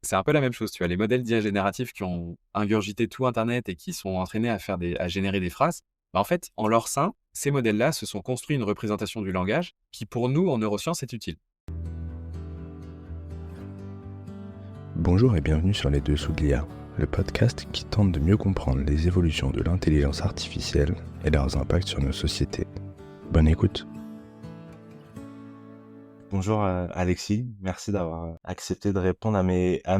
C'est un peu la même chose, tu vois? Les modèles d'IA génératifs qui ont ingurgité tout internet et qui sont entraînés à générer des phrases, bah, en fait, en leur sein, ces modèles-là se sont construits une représentation du langage qui, pour nous, en neurosciences, est utile. Bonjour et bienvenue sur Les Dessous de l'IA, le podcast qui tente de mieux comprendre les évolutions de l'intelligence artificielle et leurs impacts sur nos sociétés. Bonne écoute. Bonjour Alexis, merci d'avoir accepté de répondre à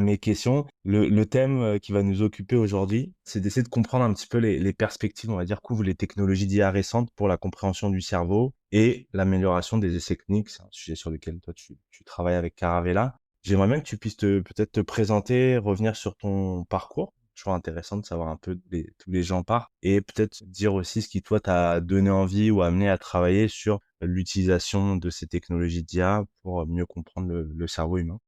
mes questions. Le thème qui va nous occuper aujourd'hui, c'est d'essayer de comprendre un petit peu les perspectives, on va dire, qu'ouvrent les technologies d'IA récentes pour la compréhension du cerveau et l'amélioration des essais cliniques. C'est un sujet sur lequel toi tu travailles avec Caravella. J'aimerais bien que tu puisses peut-être te présenter, revenir sur ton parcours. Toujours intéressant de savoir un peu tous les gens partent et peut-être dire aussi ce qui toi t'a donné envie ou amené à travailler sur l'utilisation de ces technologies d'IA pour mieux comprendre le cerveau humain.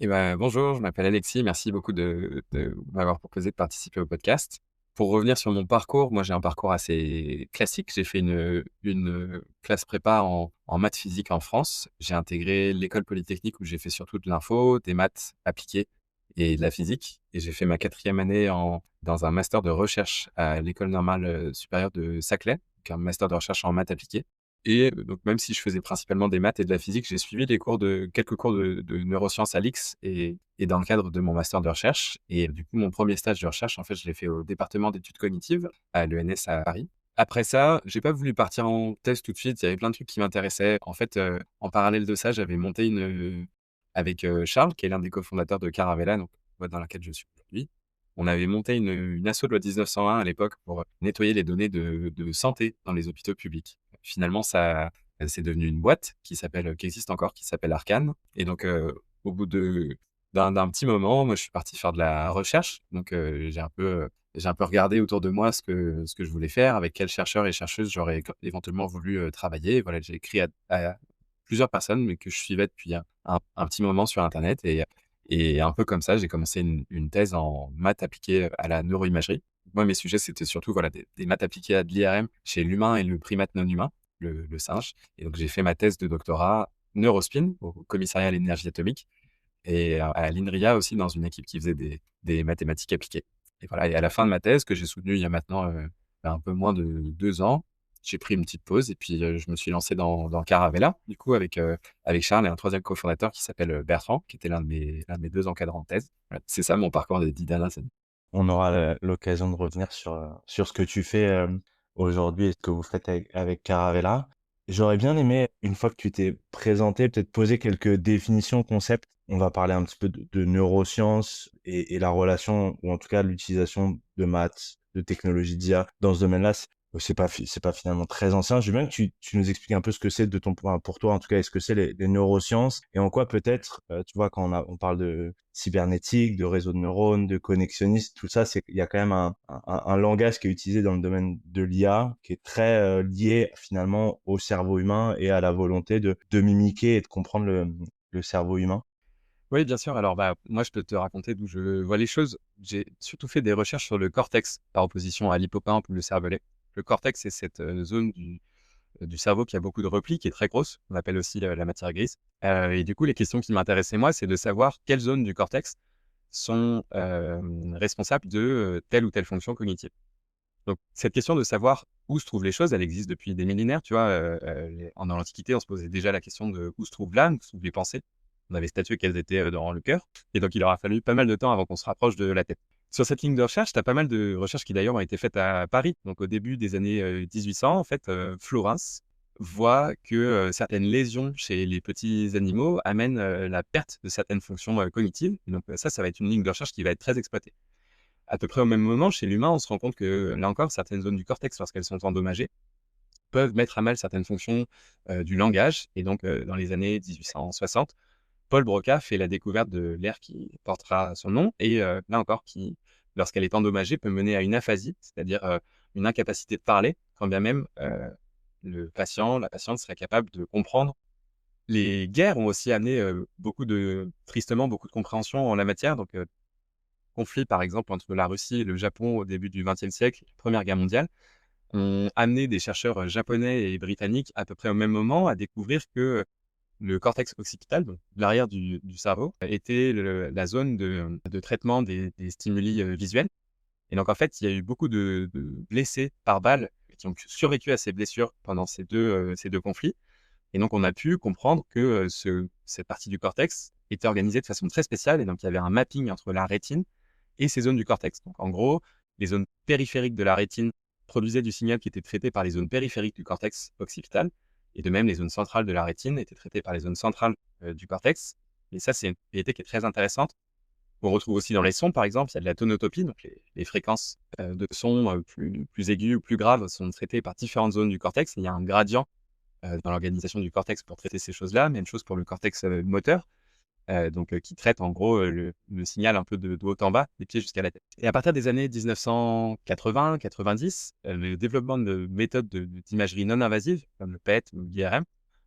Et ben, bonjour, je m'appelle Alexis, merci beaucoup de m'avoir proposé de participer au podcast. Pour revenir sur mon parcours, moi j'ai un parcours assez classique. J'ai fait une classe prépa en maths physique en France. J'ai intégré l'école polytechnique où j'ai fait surtout de l'info, des maths appliquées et de la physique. Et j'ai fait ma 4e année dans un master de recherche à l'école normale supérieure de Saclay, donc un master de recherche en maths appliquées. Et donc même si je faisais principalement des maths et de la physique, j'ai suivi quelques cours de neurosciences à l'IX et dans le cadre de mon master de recherche. Et du coup, mon premier stage de recherche, en fait, je l'ai fait au département d'études cognitives à l'ENS à Paris. Après ça, j'ai pas voulu partir en thèse tout de suite. Il y avait plein de trucs qui m'intéressaient. En fait, en parallèle de ça, j'avais monté avec Charles, qui est l'un des cofondateurs de Caravella, donc boîte dans laquelle je suis aujourd'hui. On avait monté une asso de loi 1901 à l'époque pour nettoyer les données de santé dans les hôpitaux publics. Finalement, c'est devenu une boîte qui existe encore, qui s'appelle Arcane. Et donc, au bout d'un petit moment, moi, je suis parti faire de la recherche. Donc, j'ai un peu regardé autour de moi ce que je voulais faire, avec quels chercheurs et chercheuses j'aurais éventuellement voulu travailler. Et voilà, j'ai écrit à plusieurs personnes, mais que je suivais depuis un petit moment sur Internet. Et un peu comme ça, j'ai commencé une thèse en maths appliquées à la neuroimagerie. Moi, mes sujets, c'était surtout voilà, des maths appliquées à de l'IRM chez l'humain et le primate non humain, le singe. Et donc, j'ai fait ma thèse de doctorat Neurospin au commissariat à l'énergie atomique et à l'INRIA aussi dans une équipe qui faisait des mathématiques appliquées. Et voilà, et à la fin de ma thèse, que j'ai soutenue il y a maintenant un peu moins de 2 ans, j'ai pris une petite pause et puis je me suis lancé dans Caravella, du coup, avec Charles et un troisième cofondateur qui s'appelle Bertrand, qui était l'un de mes deux encadrants de thèse. Voilà, c'est ça mon parcours des 10 dernières années. On aura l'occasion de revenir sur ce que tu fais aujourd'hui et ce que vous faites avec Caravella. J'aurais bien aimé, une fois que tu t'es présenté, peut-être poser quelques définitions, concepts. On va parler un petit peu de neurosciences et la relation, ou en tout cas l'utilisation de maths, de technologie d'IA dans ce domaine-là. C'est pas finalement très ancien. Je veux bien que tu nous expliques un peu ce que c'est de ton point pour toi, en tout cas, est-ce que c'est les neurosciences et en quoi peut-être, tu vois, quand on parle de cybernétique, de réseau de neurones, de connexionniste, tout ça, il y a quand même un langage qui est utilisé dans le domaine de l'IA qui est très lié finalement au cerveau humain et à la volonté de mimiquer et de comprendre le cerveau humain. Oui, bien sûr. Alors, bah, moi, je peux te raconter d'où je vois les choses. J'ai surtout fait des recherches sur le cortex par opposition à l'hippocampe ou le cervelet. Le cortex, c'est cette zone du cerveau qui a beaucoup de replis, qui est très grosse. On appelle aussi la matière grise. Et du coup, les questions qui m'intéressaient, moi, c'est de savoir quelles zones du cortex sont responsables de telle ou telle fonction cognitive. Donc, cette question de savoir où se trouvent les choses, elle existe depuis des millénaires. Tu vois, dans l'Antiquité, on se posait déjà la question de où se trouve l'âme, où se trouvent les pensées. On avait statué qu'elles étaient dans le cœur. Et donc, il aura fallu pas mal de temps avant qu'on se rapproche de la tête. Sur cette ligne de recherche, tu as pas mal de recherches qui d'ailleurs ont été faites à Paris. Donc, au début des années 1800, en fait, Florence voit que certaines lésions chez les petits animaux amènent la perte de certaines fonctions cognitives. Et donc, ça va être une ligne de recherche qui va être très exploitée. À peu près au même moment, chez l'humain, on se rend compte que, là encore, certaines zones du cortex, lorsqu'elles sont endommagées, peuvent mettre à mal certaines fonctions du langage. Et donc, dans les années 1860, Paul Broca fait la découverte de l'aire qui portera son nom et là encore, qui, lorsqu'elle est endommagée, peut mener à une aphasie, c'est-à-dire une incapacité de parler, quand bien même la patiente serait capable de comprendre. Les guerres ont aussi amené tristement, beaucoup de compréhension en la matière. Donc, conflit, par exemple, entre la Russie et le Japon au début du XXe siècle, Première Guerre mondiale, ont amené des chercheurs japonais et britanniques à peu près au même moment à découvrir que le cortex occipital, donc l'arrière du cerveau, était la zone de traitement des stimuli visuels. Et donc, en fait, il y a eu beaucoup de blessés par balle qui ont survécu à ces blessures pendant ces deux conflits. Et donc, on a pu comprendre que cette partie du cortex était organisée de façon très spéciale. Et donc, il y avait un mapping entre la rétine et ces zones du cortex. Donc, en gros, les zones périphériques de la rétine produisaient du signal qui était traité par les zones périphériques du cortex occipital. Et de même, les zones centrales de la rétine étaient traitées par les zones centrales du cortex. Et ça, c'est une propriété qui est très intéressante. On retrouve aussi dans les sons, par exemple, il y a de la tonotopie, donc les fréquences de son plus aiguës ou plus graves sont traitées par différentes zones du cortex. Il y a un gradient dans l'organisation du cortex pour traiter ces choses-là. Même chose pour le cortex moteur, qui traite en gros le signal un peu de haut en bas, des pieds jusqu'à la tête. Et à partir des années 1980-90, le développement de méthodes d'imagerie non invasive, comme le PET ou l'IRM,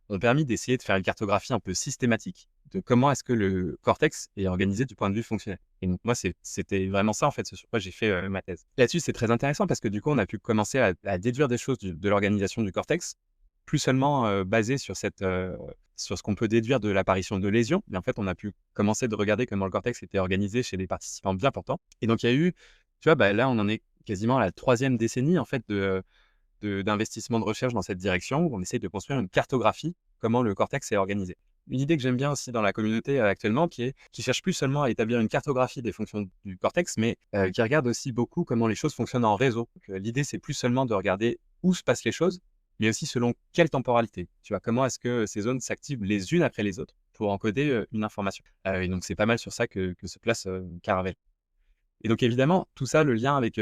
ont permis d'essayer de faire une cartographie un peu systématique de comment est-ce que le cortex est organisé du point de vue fonctionnel. Et donc moi, c'était vraiment ça, en fait, ce sur quoi j'ai fait ma thèse. Là-dessus, c'est très intéressant parce que du coup, on a pu commencer à déduire des choses de l'organisation du cortex, plus seulement basé sur sur ce qu'on peut déduire de l'apparition de lésions, mais en fait, on a pu commencer de regarder comment le cortex était organisé chez des participants bien portants. Et donc, il y a eu, tu vois, là, on en est quasiment à la 3e décennie, en fait, d'investissement de recherche dans cette direction, où on essaie de construire une cartographie, comment le cortex est organisé. Une idée que j'aime bien aussi dans la communauté actuellement, qui cherche plus seulement à établir une cartographie des fonctions du cortex, mais qui regarde aussi beaucoup comment les choses fonctionnent en réseau. L'idée, c'est plus seulement de regarder où se passent les choses, mais aussi selon quelle temporalité. Tu vois, comment est-ce que ces zones s'activent les unes après les autres pour encoder une information. Et donc, c'est pas mal sur ça que se place Caravelle. Et donc évidemment, tout ça, le lien avec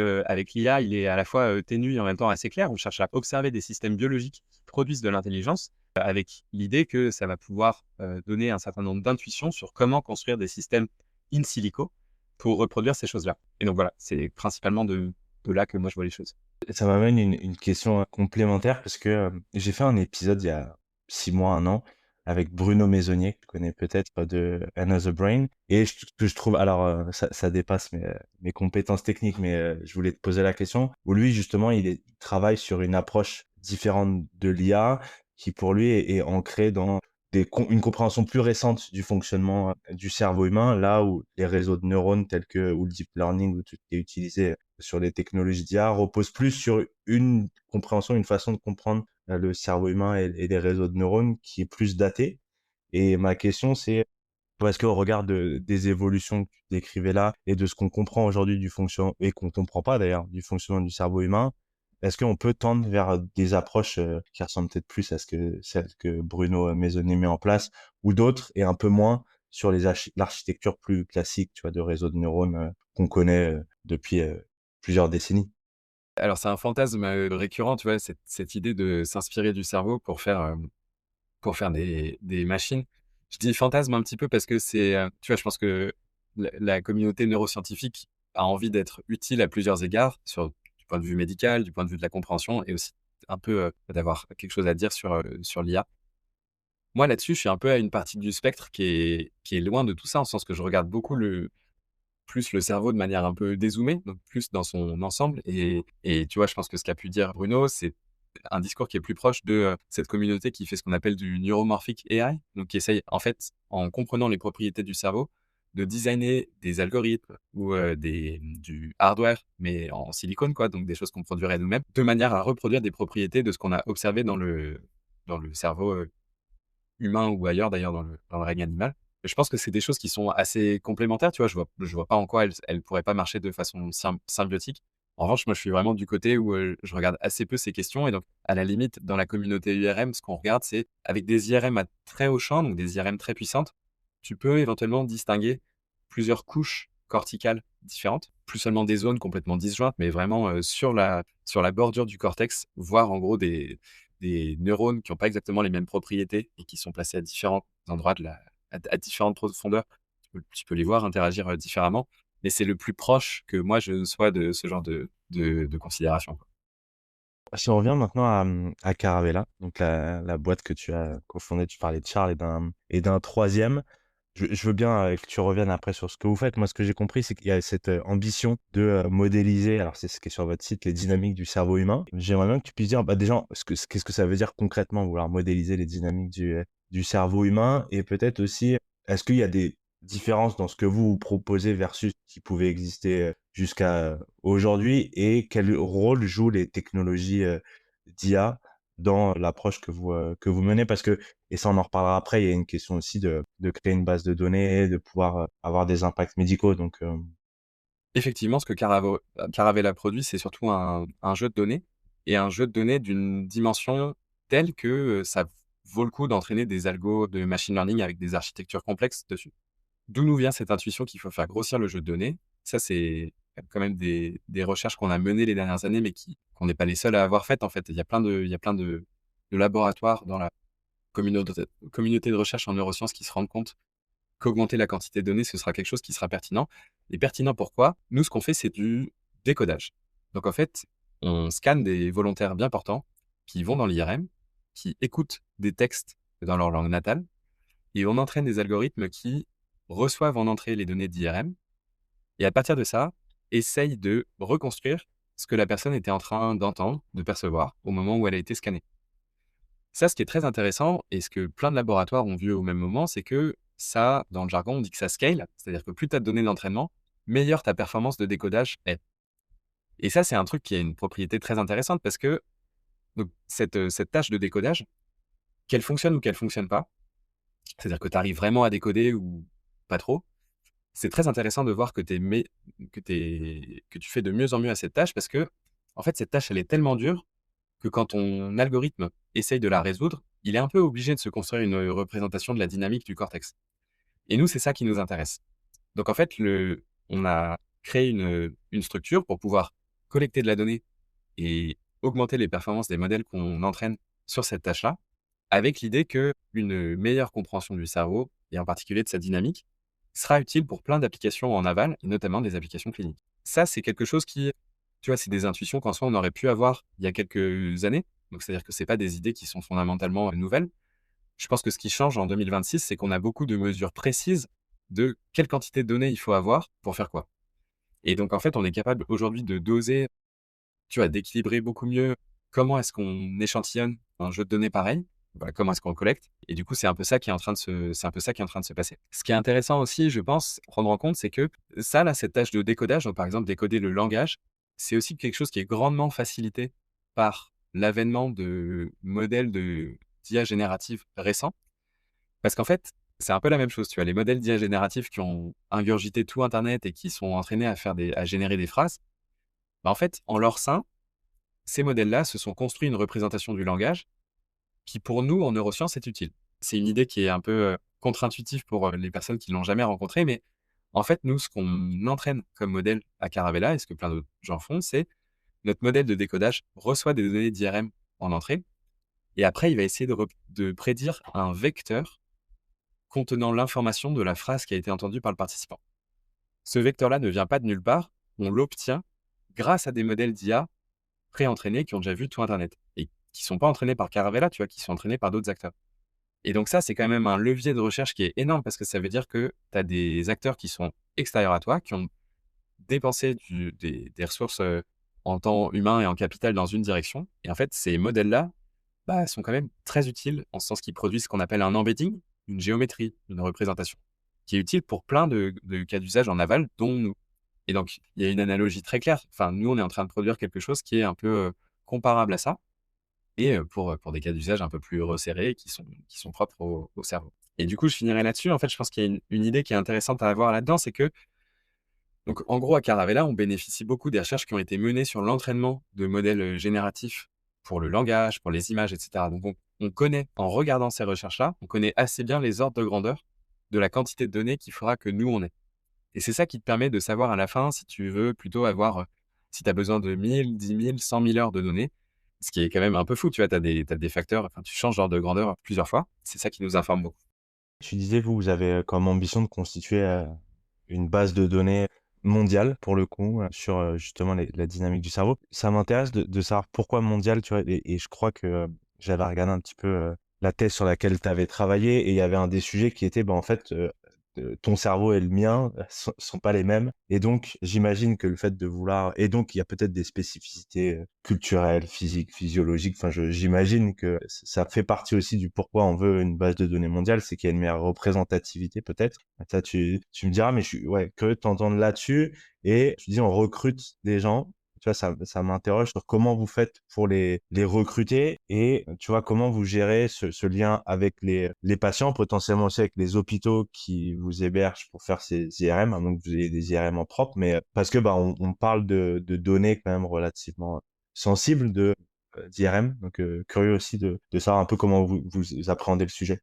l'IA, il est à la fois ténu et en même temps assez clair. On cherche à observer des systèmes biologiques qui produisent de l'intelligence avec l'idée que ça va pouvoir donner un certain nombre d'intuitions sur comment construire des systèmes in silico pour reproduire ces choses-là. Et donc voilà, c'est principalement de là que moi je vois les choses. Ça m'amène une question complémentaire parce que j'ai fait un épisode il y a 6 mois, un an, avec Bruno Maisonnier, que tu connais peut-être de Another Brain. Et ce que je trouve, alors ça dépasse mes compétences techniques, mais je voulais te poser la question, où lui justement, il travaille sur une approche différente de l'IA qui pour lui est ancrée dans une compréhension plus récente du fonctionnement du cerveau humain, là où les réseaux de neurones tels que ou le deep learning ou tout ce qui est utilisé sur les technologies d'IA repose plus sur une compréhension, une façon de comprendre le cerveau humain et les réseaux de neurones qui est plus datée. Et ma question, c'est est-ce qu'au regard des évolutions que tu décrivais là et de ce qu'on comprend aujourd'hui du fonctionnement et qu'on comprend pas d'ailleurs du fonctionnement du cerveau humain, est-ce qu'on peut tendre vers des approches qui ressemblent peut-être plus à celles que Bruno Maisonnet met en place ou d'autres et un peu moins sur l'architecture plus classique, tu vois, de réseaux de neurones qu'on connaît depuis plusieurs décennies? Alors c'est un fantasme récurrent, tu vois, cette idée de s'inspirer du cerveau pour faire des machines. Je dis fantasme un petit peu parce que tu vois, je pense que la communauté neuroscientifique a envie d'être utile à plusieurs égards, du point de vue médical, du point de vue de la compréhension et aussi un peu d'avoir quelque chose à dire sur l'IA. Moi, là-dessus, je suis un peu à une partie du spectre qui est loin de tout ça, en sens que je regarde beaucoup plus le cerveau de manière un peu dézoomée, donc plus dans son ensemble. Et tu vois, je pense que ce qu'a pu dire Bruno, c'est un discours qui est plus proche de cette communauté qui fait ce qu'on appelle du neuromorphic AI, donc qui essaye, en fait, en comprenant les propriétés du cerveau, de designer des algorithmes ou du hardware, mais en silicone, quoi, donc des choses qu'on produirait nous-mêmes, de manière à reproduire des propriétés de ce qu'on a observé dans le cerveau humain ou ailleurs, d'ailleurs, dans le règne animal. Je pense que c'est des choses qui sont assez complémentaires, tu vois? Je vois pas en quoi elles pourraient pas marcher de façon symbiotique. En revanche, moi, je suis vraiment du côté où, je regarde assez peu ces questions et donc, à la limite, dans la communauté IRM, ce qu'on regarde, c'est avec des IRM à très haut champ, donc des IRM très puissantes, tu peux éventuellement distinguer plusieurs couches corticales différentes, plus seulement des zones complètement disjointes, mais vraiment, sur la bordure du cortex, voir en gros des neurones qui ont pas exactement les mêmes propriétés et qui sont placés à différents endroits à différentes profondeurs. Tu peux les voir interagir différemment, mais c'est le plus proche que moi je sois de ce genre de considération, quoi. Si on revient maintenant à Caravella, donc la boîte que tu as cofondée, tu parlais de Charles et d'un troisième. Je veux bien, que tu reviennes après sur ce que vous faites. Moi, ce que j'ai compris, c'est qu'il y a cette, ambition de, modéliser, alors c'est ce qui est sur votre site, les dynamiques du cerveau humain. J'aimerais bien que tu puisses dire, bah, déjà, qu'est-ce que ça veut dire concrètement, vouloir modéliser les dynamiques du cerveau humain? Et peut-être aussi, est-ce qu'il y a des différences dans ce que vous proposez versus ce qui pouvait exister, jusqu'à, aujourd'hui? Et quel rôle jouent les technologies, d'IA dans l'approche que vous menez? Parce que et ça, on en reparlera après. Il y a une question aussi de créer une base de données, de pouvoir, avoir des impacts médicaux donc Effectivement, ce que Caravella produit, c'est surtout un jeu de données et un jeu de données d'une dimension telle que, ça vaut le coup d'entraîner des algos de machine learning avec des architectures complexes dessus. D'où nous vient cette intuition qu'il faut faire grossir le jeu de données? Ça, c'est quand même des recherches qu'on a menées les dernières années, mais qu'on n'est pas les seuls à avoir faites, en fait. Il y a plein de laboratoires dans la communauté de recherche en neurosciences qui se rendent compte qu'augmenter la quantité de données, ce sera quelque chose qui sera pertinent. Et pertinent pourquoi? Nous, ce qu'on fait, c'est du décodage. Donc, en fait, on scanne des volontaires bien portants qui vont dans l'IRM, qui écoutent des textes dans leur langue natale, et on entraîne des algorithmes qui reçoivent en entrée les données d'IRM, et à partir de ça, essayent de reconstruire ce que la personne était en train d'entendre, de percevoir, au moment où elle a été scannée. Ça, ce qui est très intéressant et ce que plein de laboratoires ont vu au même moment, c'est que ça, dans le jargon, on dit que ça scale, c'est-à-dire que plus tu as de données d'entraînement, meilleure ta performance de décodage est. Et ça, c'est un truc qui a une propriété très intéressante parce que donc, cette tâche de décodage, qu'elle fonctionne ou qu'elle fonctionne pas, c'est-à-dire que tu arrives vraiment à décoder ou pas trop, c'est très intéressant de voir que tu fais de mieux en mieux à cette tâche parce que, en fait, cette tâche, elle est tellement dure que quand ton algorithme essaye de la résoudre, il est un peu obligé de se construire une représentation de la dynamique du cortex. Et nous, c'est ça qui nous intéresse. Donc en fait, on a créé une structure pour pouvoir collecter de la donnée et augmenter les performances des modèles qu'on entraîne sur cette tâche-là, avec l'idée qu'une meilleure compréhension du cerveau, et en particulier de sa dynamique, sera utile pour plein d'applications en aval, et notamment des applications cliniques. Ça, c'est quelque chose qui, tu vois, c'est des intuitions qu'en soi, on aurait pu avoir il y a quelques années. Donc, c'est-à-dire que c'est pas des idées qui sont fondamentalement nouvelles. Je pense que ce qui change en 2026, c'est qu'on a beaucoup de mesures précises de quelle quantité de données il faut avoir pour faire quoi. Et donc, en fait, on est capable aujourd'hui de doser, tu vois, d'équilibrer beaucoup mieux comment est-ce qu'on échantillonne un jeu de données pareil, voilà, comment est-ce qu'on le collecte. Et du coup, c'est un peu ça qui est en train de se passer. Ce qui est intéressant aussi, je pense, prendre en compte, c'est que ça, là, cette tâche de décodage, donc par exemple décoder le langage, c'est aussi quelque chose qui est grandement facilité par l'avènement de modèles d'IA générative récents. Parce qu'en fait, c'est un peu la même chose. Tu as les modèles d'IA génératifs qui ont ingurgité tout Internet et qui sont entraînés à générer des phrases. Bah, en fait, en leur sein, ces modèles-là se sont construits une représentation du langage qui, pour nous, en neurosciences, est utile. C'est une idée qui est un peu contre-intuitive pour les personnes qui l'ont jamais rencontrée, mais en fait, nous, ce qu'on entraîne comme modèle à Caravella, et ce que plein d'autres gens font, c'est notre modèle de décodage reçoit des données d'IRM en entrée, et après, il va essayer de prédire un vecteur contenant l'information de la phrase qui a été entendue par le participant. Ce vecteur-là ne vient pas de nulle part, on l'obtient grâce à des modèles d'IA pré-entraînés qui ont déjà vu tout Internet et qui sont pas entraînés par Caravella, tu vois, qui sont entraînés par d'autres acteurs. Et donc ça, c'est quand même un levier de recherche qui est énorme parce que ça veut dire que tu as des acteurs qui sont extérieurs à toi, qui ont dépensé des ressources en temps humain et en capital dans une direction. Et en fait, ces modèles-là bah, sont quand même très utiles en ce sens qu'ils produisent ce qu'on appelle un embedding, une géométrie, une représentation, qui est utile pour plein de cas d'usage en aval, dont nous. Et donc, il y a une analogie très claire. Enfin, nous, on est en train de produire quelque chose qui est un peu comparable à ça, et pour des cas d'usage un peu plus resserrés qui sont propres au cerveau. Et du coup, je finirai là-dessus. En fait, je pense qu'il y a une idée qui est intéressante à avoir là-dedans, c'est que, donc, en gros, à Caravella, on bénéficie beaucoup des recherches qui ont été menées sur l'entraînement de modèles génératifs pour le langage, pour les images, etc. Donc, on connaît, en regardant ces recherches-là, on connaît assez bien les ordres de grandeur de la quantité de données qu'il faudra que nous, on ait. Et c'est ça qui te permet de savoir à la fin si tu veux plutôt avoir, si tu as besoin de 1000, 10 000, 100 000 heures de données, ce qui est quand même un peu fou, tu vois, t'as des facteurs, enfin, tu changes d'ordre de grandeur plusieurs fois. C'est ça qui nous informe beaucoup. tu disais, vous avez, comme ambition de constituer, une base de données mondiale pour le coup, sur, justement la dynamique du cerveau. Ça m'intéresse de savoir pourquoi mondiale, tu vois? Et je crois que, j'avais regardé un petit peu, la thèse sur laquelle tu avais travaillé et il y avait un des sujets qui était, bah, en fait, ton cerveau et le mien sont pas les mêmes et donc j'imagine que le fait de vouloir et donc il y a peut-être des spécificités, culturelles, physiques, physiologiques, enfin j'imagine que ça fait partie aussi du pourquoi on veut une base de données mondiale, c'est qu'il y a une meilleure représentativité peut-être. Ça tu me diras, mais je suis ouais, curieux de t'entendre là-dessus et tu dis on recrute des gens. Tu vois, ça m'interroge sur comment vous faites pour les recruter et tu vois, comment vous gérez ce lien avec les patients, potentiellement aussi avec les hôpitaux qui vous hébergent pour faire ces IRM, à moins que vous ayez des IRM en propre, mais parce que bah, on parle de données quand même relativement sensibles d'IRM, donc curieux aussi de savoir un peu comment vous appréhendez le sujet.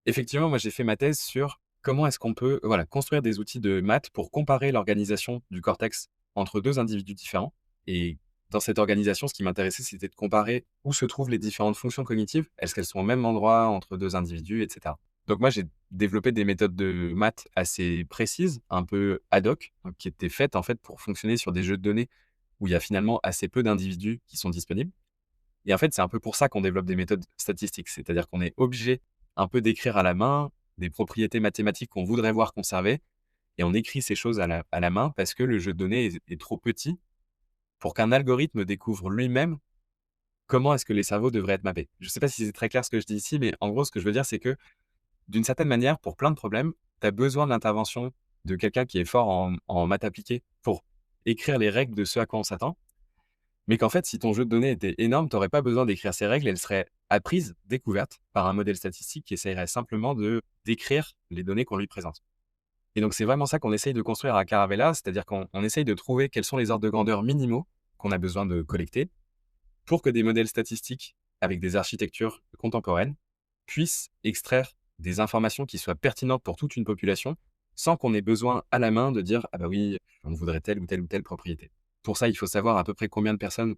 Effectivement, moi, j'ai fait ma thèse sur comment est-ce qu'on peut, voilà, construire des outils de maths pour comparer l'organisation du cortex entre 2 individus différents. Et dans cette organisation, ce qui m'intéressait, c'était de comparer où se trouvent les différentes fonctions cognitives. Est-ce qu'elles sont au même endroit entre 2 individus, et cetera. Donc moi, j'ai développé des méthodes de maths assez précises, un peu ad hoc, donc qui étaient faites, en fait, pour fonctionner sur des jeux de données où il y a finalement assez peu d'individus qui sont disponibles. Et en fait, c'est un peu pour ça qu'on développe des méthodes statistiques. C'est-à-dire qu'on est obligé un peu d'écrire à la main des propriétés mathématiques qu'on voudrait voir conservées et on écrit ces choses à la main parce que le jeu de données est trop petit pour qu'un algorithme découvre lui-même comment est-ce que les cerveaux devraient être mappés. Je ne sais pas si c'est très clair ce que je dis ici, mais en gros, ce que je veux dire, c'est que d'une certaine manière, pour plein de problèmes, tu as besoin de l'intervention de quelqu'un qui est fort en maths appliquées pour écrire les règles de ce à quoi on s'attend. Mais qu'en fait, si ton jeu de données était énorme, tu n'aurais pas besoin d'écrire ces règles, elles seraient apprises, découvertes par un modèle statistique qui essayerait simplement de décrire les données qu'on lui présente. Et donc, c'est vraiment ça qu'on essaye de construire à Caravella, c'est-à-dire qu'on essaye de trouver quels sont les ordres de grandeur minimaux qu'on a besoin de collecter pour que des modèles statistiques avec des architectures contemporaines puissent extraire des informations qui soient pertinentes pour toute une population sans qu'on ait besoin à la main de dire ah bah oui, on voudrait telle ou telle propriété. Pour ça, il faut savoir à peu près combien de personnes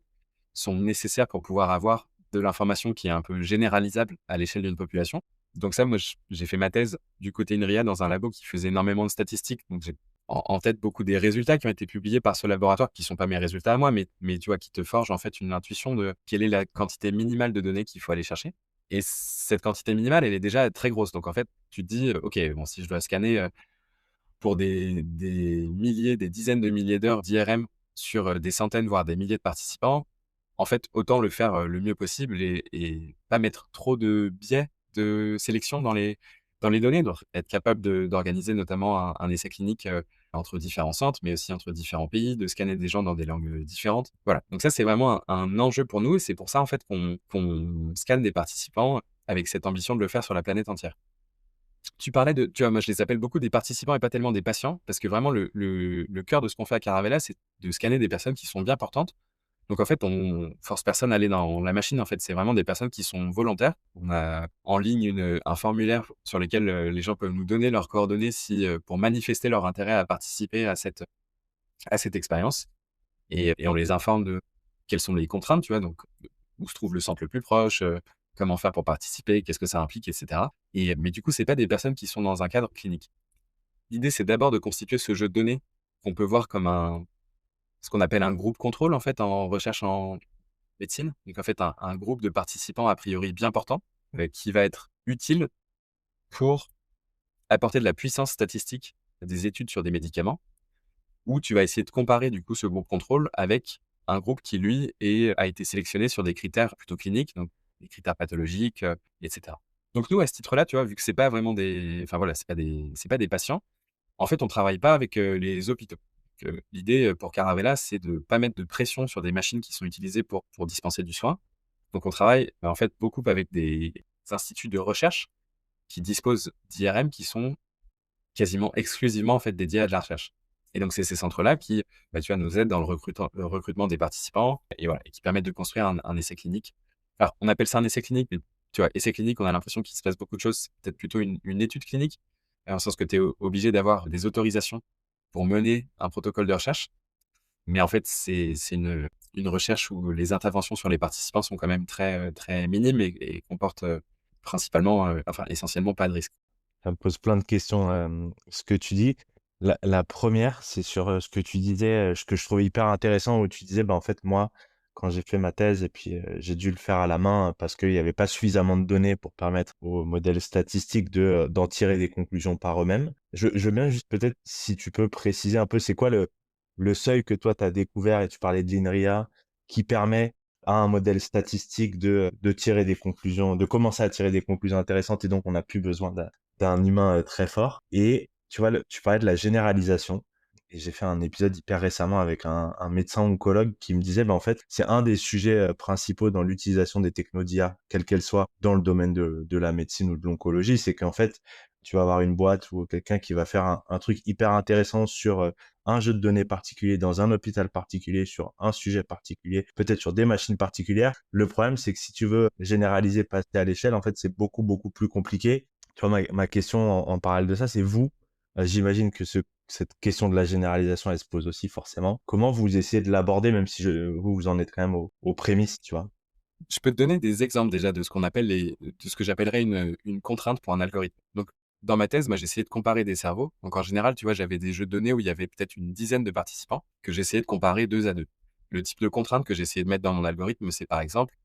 sont nécessaires pour pouvoir avoir de l'information qui est un peu généralisable à l'échelle d'une population. Donc ça, moi, j'ai fait ma thèse du côté INRIA dans un labo qui faisait énormément de statistiques. Donc j'ai en tête beaucoup des résultats qui ont été publiés par ce laboratoire, qui sont pas mes résultats à moi, mais tu vois, qui te forgent en fait une intuition de quelle est la quantité minimale de données qu'il faut aller chercher. Et cette quantité minimale, elle est déjà très grosse. Donc en fait, tu te dis, OK, bon, si je dois scanner pour des milliers, des dizaines de milliers d'heures d'IRM sur des centaines, voire des milliers de participants, en fait, autant le faire le mieux possible et pas mettre trop de biais de sélection dans les données. Donc, être capable d'organiser notamment un essai clinique entre différents centres, mais aussi entre différents pays, de scanner des gens dans des langues différentes. Voilà. Donc ça, c'est vraiment un enjeu pour nous et c'est pour ça, en fait, qu'on scanne des participants avec cette ambition de le faire sur la planète entière. Tu parlais de, tu vois, moi je les appelle beaucoup des participants et pas tellement des patients, parce que vraiment le cœur de ce qu'on fait à Caravella, c'est de scanner des personnes qui sont bien portantes. Donc en fait, on force personne à aller dans la machine. En fait, c'est vraiment des personnes qui sont volontaires. On a en ligne un formulaire sur lequel les gens peuvent nous donner leurs coordonnées si, pour manifester leur intérêt à participer à cette expérience. Et on les informe de quelles sont les contraintes, tu vois, donc où se trouve le centre le plus proche, comment faire pour participer, qu'est-ce que ça implique, et cetera. Mais du coup, c'est pas des personnes qui sont dans un cadre clinique. L'idée, c'est d'abord de constituer ce jeu de données qu'on peut voir comme ce qu'on appelle un groupe contrôle, en fait, en recherche en médecine. Donc, en fait, un groupe de participants a priori bien portants, qui va être utile pour apporter de la puissance statistique à des études sur des médicaments, où tu vas essayer de comparer, du coup, ce groupe contrôle avec un groupe qui, lui, a été sélectionné sur des critères plutôt cliniques, donc des critères pathologiques, et cetera. Donc nous, à ce titre-là, tu vois, vu que c'est pas vraiment enfin voilà, c'est pas des patients, en fait, on travaille pas avec, les hôpitaux. L'idée, pour Caravella, c'est de pas mettre de pression sur des machines qui sont utilisées pour dispenser du soin. Donc on travaille, en fait, beaucoup avec des instituts de recherche qui disposent d'IRM qui sont quasiment exclusivement, en fait, dédiés à de la recherche. Et donc c'est ces centres-là qui, bah, tu vois, nous aident dans le recrutement des participants et voilà, et qui permettent de construire un essai clinique. Alors, on appelle ça un essai clinique, mais tu vois, essai clinique, on a l'impression qu'il se passe beaucoup de choses. C'est peut-être plutôt une étude clinique, dans le sens que tu es obligé d'avoir des autorisations pour mener un protocole de recherche. Mais en fait, c'est une recherche où les interventions sur les participants sont quand même très minimes et comportent, principalement, enfin essentiellement pas de risque. Ça me pose plein de questions, ce que tu dis. La 1re, c'est sur, ce que tu disais, ce que je trouvais hyper intéressant où tu disais: «Bah, en fait, moi, quand j'ai fait ma thèse et puis, j'ai dû le faire à la main parce qu'il y avait pas suffisamment de données pour permettre aux modèles statistiques d'en tirer des conclusions par eux-mêmes. Je veux bien juste peut-être si tu peux préciser un peu c'est quoi le seuil que toi tu as découvert et tu parlais de l'INRIA qui permet à un modèle statistique de tirer des conclusions, de commencer à tirer des conclusions intéressantes et donc on n'a plus besoin d'un humain, très fort et tu vois, tu parlais de la généralisation et j'ai fait un épisode hyper récemment avec un médecin oncologue qui me disait, bah, en fait, c'est un des sujets, principaux dans l'utilisation des technos d'IA, quelles qu'elles soient, dans le domaine de la médecine ou de l'oncologie. C'est qu'en fait, tu vas avoir une boîte ou quelqu'un qui va faire un truc hyper intéressant sur, un jeu de données particulier dans un hôpital particulier, sur un sujet particulier, peut-être sur des machines particulières. Le problème, c'est que si tu veux généraliser, passer à l'échelle, en fait, c'est beaucoup, beaucoup plus compliqué. Tu vois, ma question en parallèle de ça, c'est vous, j'imagine que cette question de la généralisation, elle se pose aussi forcément. Comment vous essayez de l'aborder, même si vous en êtes quand même aux prémices, tu vois? Je peux te donner des exemples déjà de ce qu'on appelle de ce que j'appellerais une contrainte pour un algorithme. Donc, dans ma thèse, moi, j'essayais de comparer des cerveaux. Donc, en général, tu vois, j'avais des jeux de données où il y avait peut-être une dizaine de participants que j'essayais de comparer 2 à 2. Le type de contrainte que j'essayais de mettre dans mon algorithme, c'est par exemple,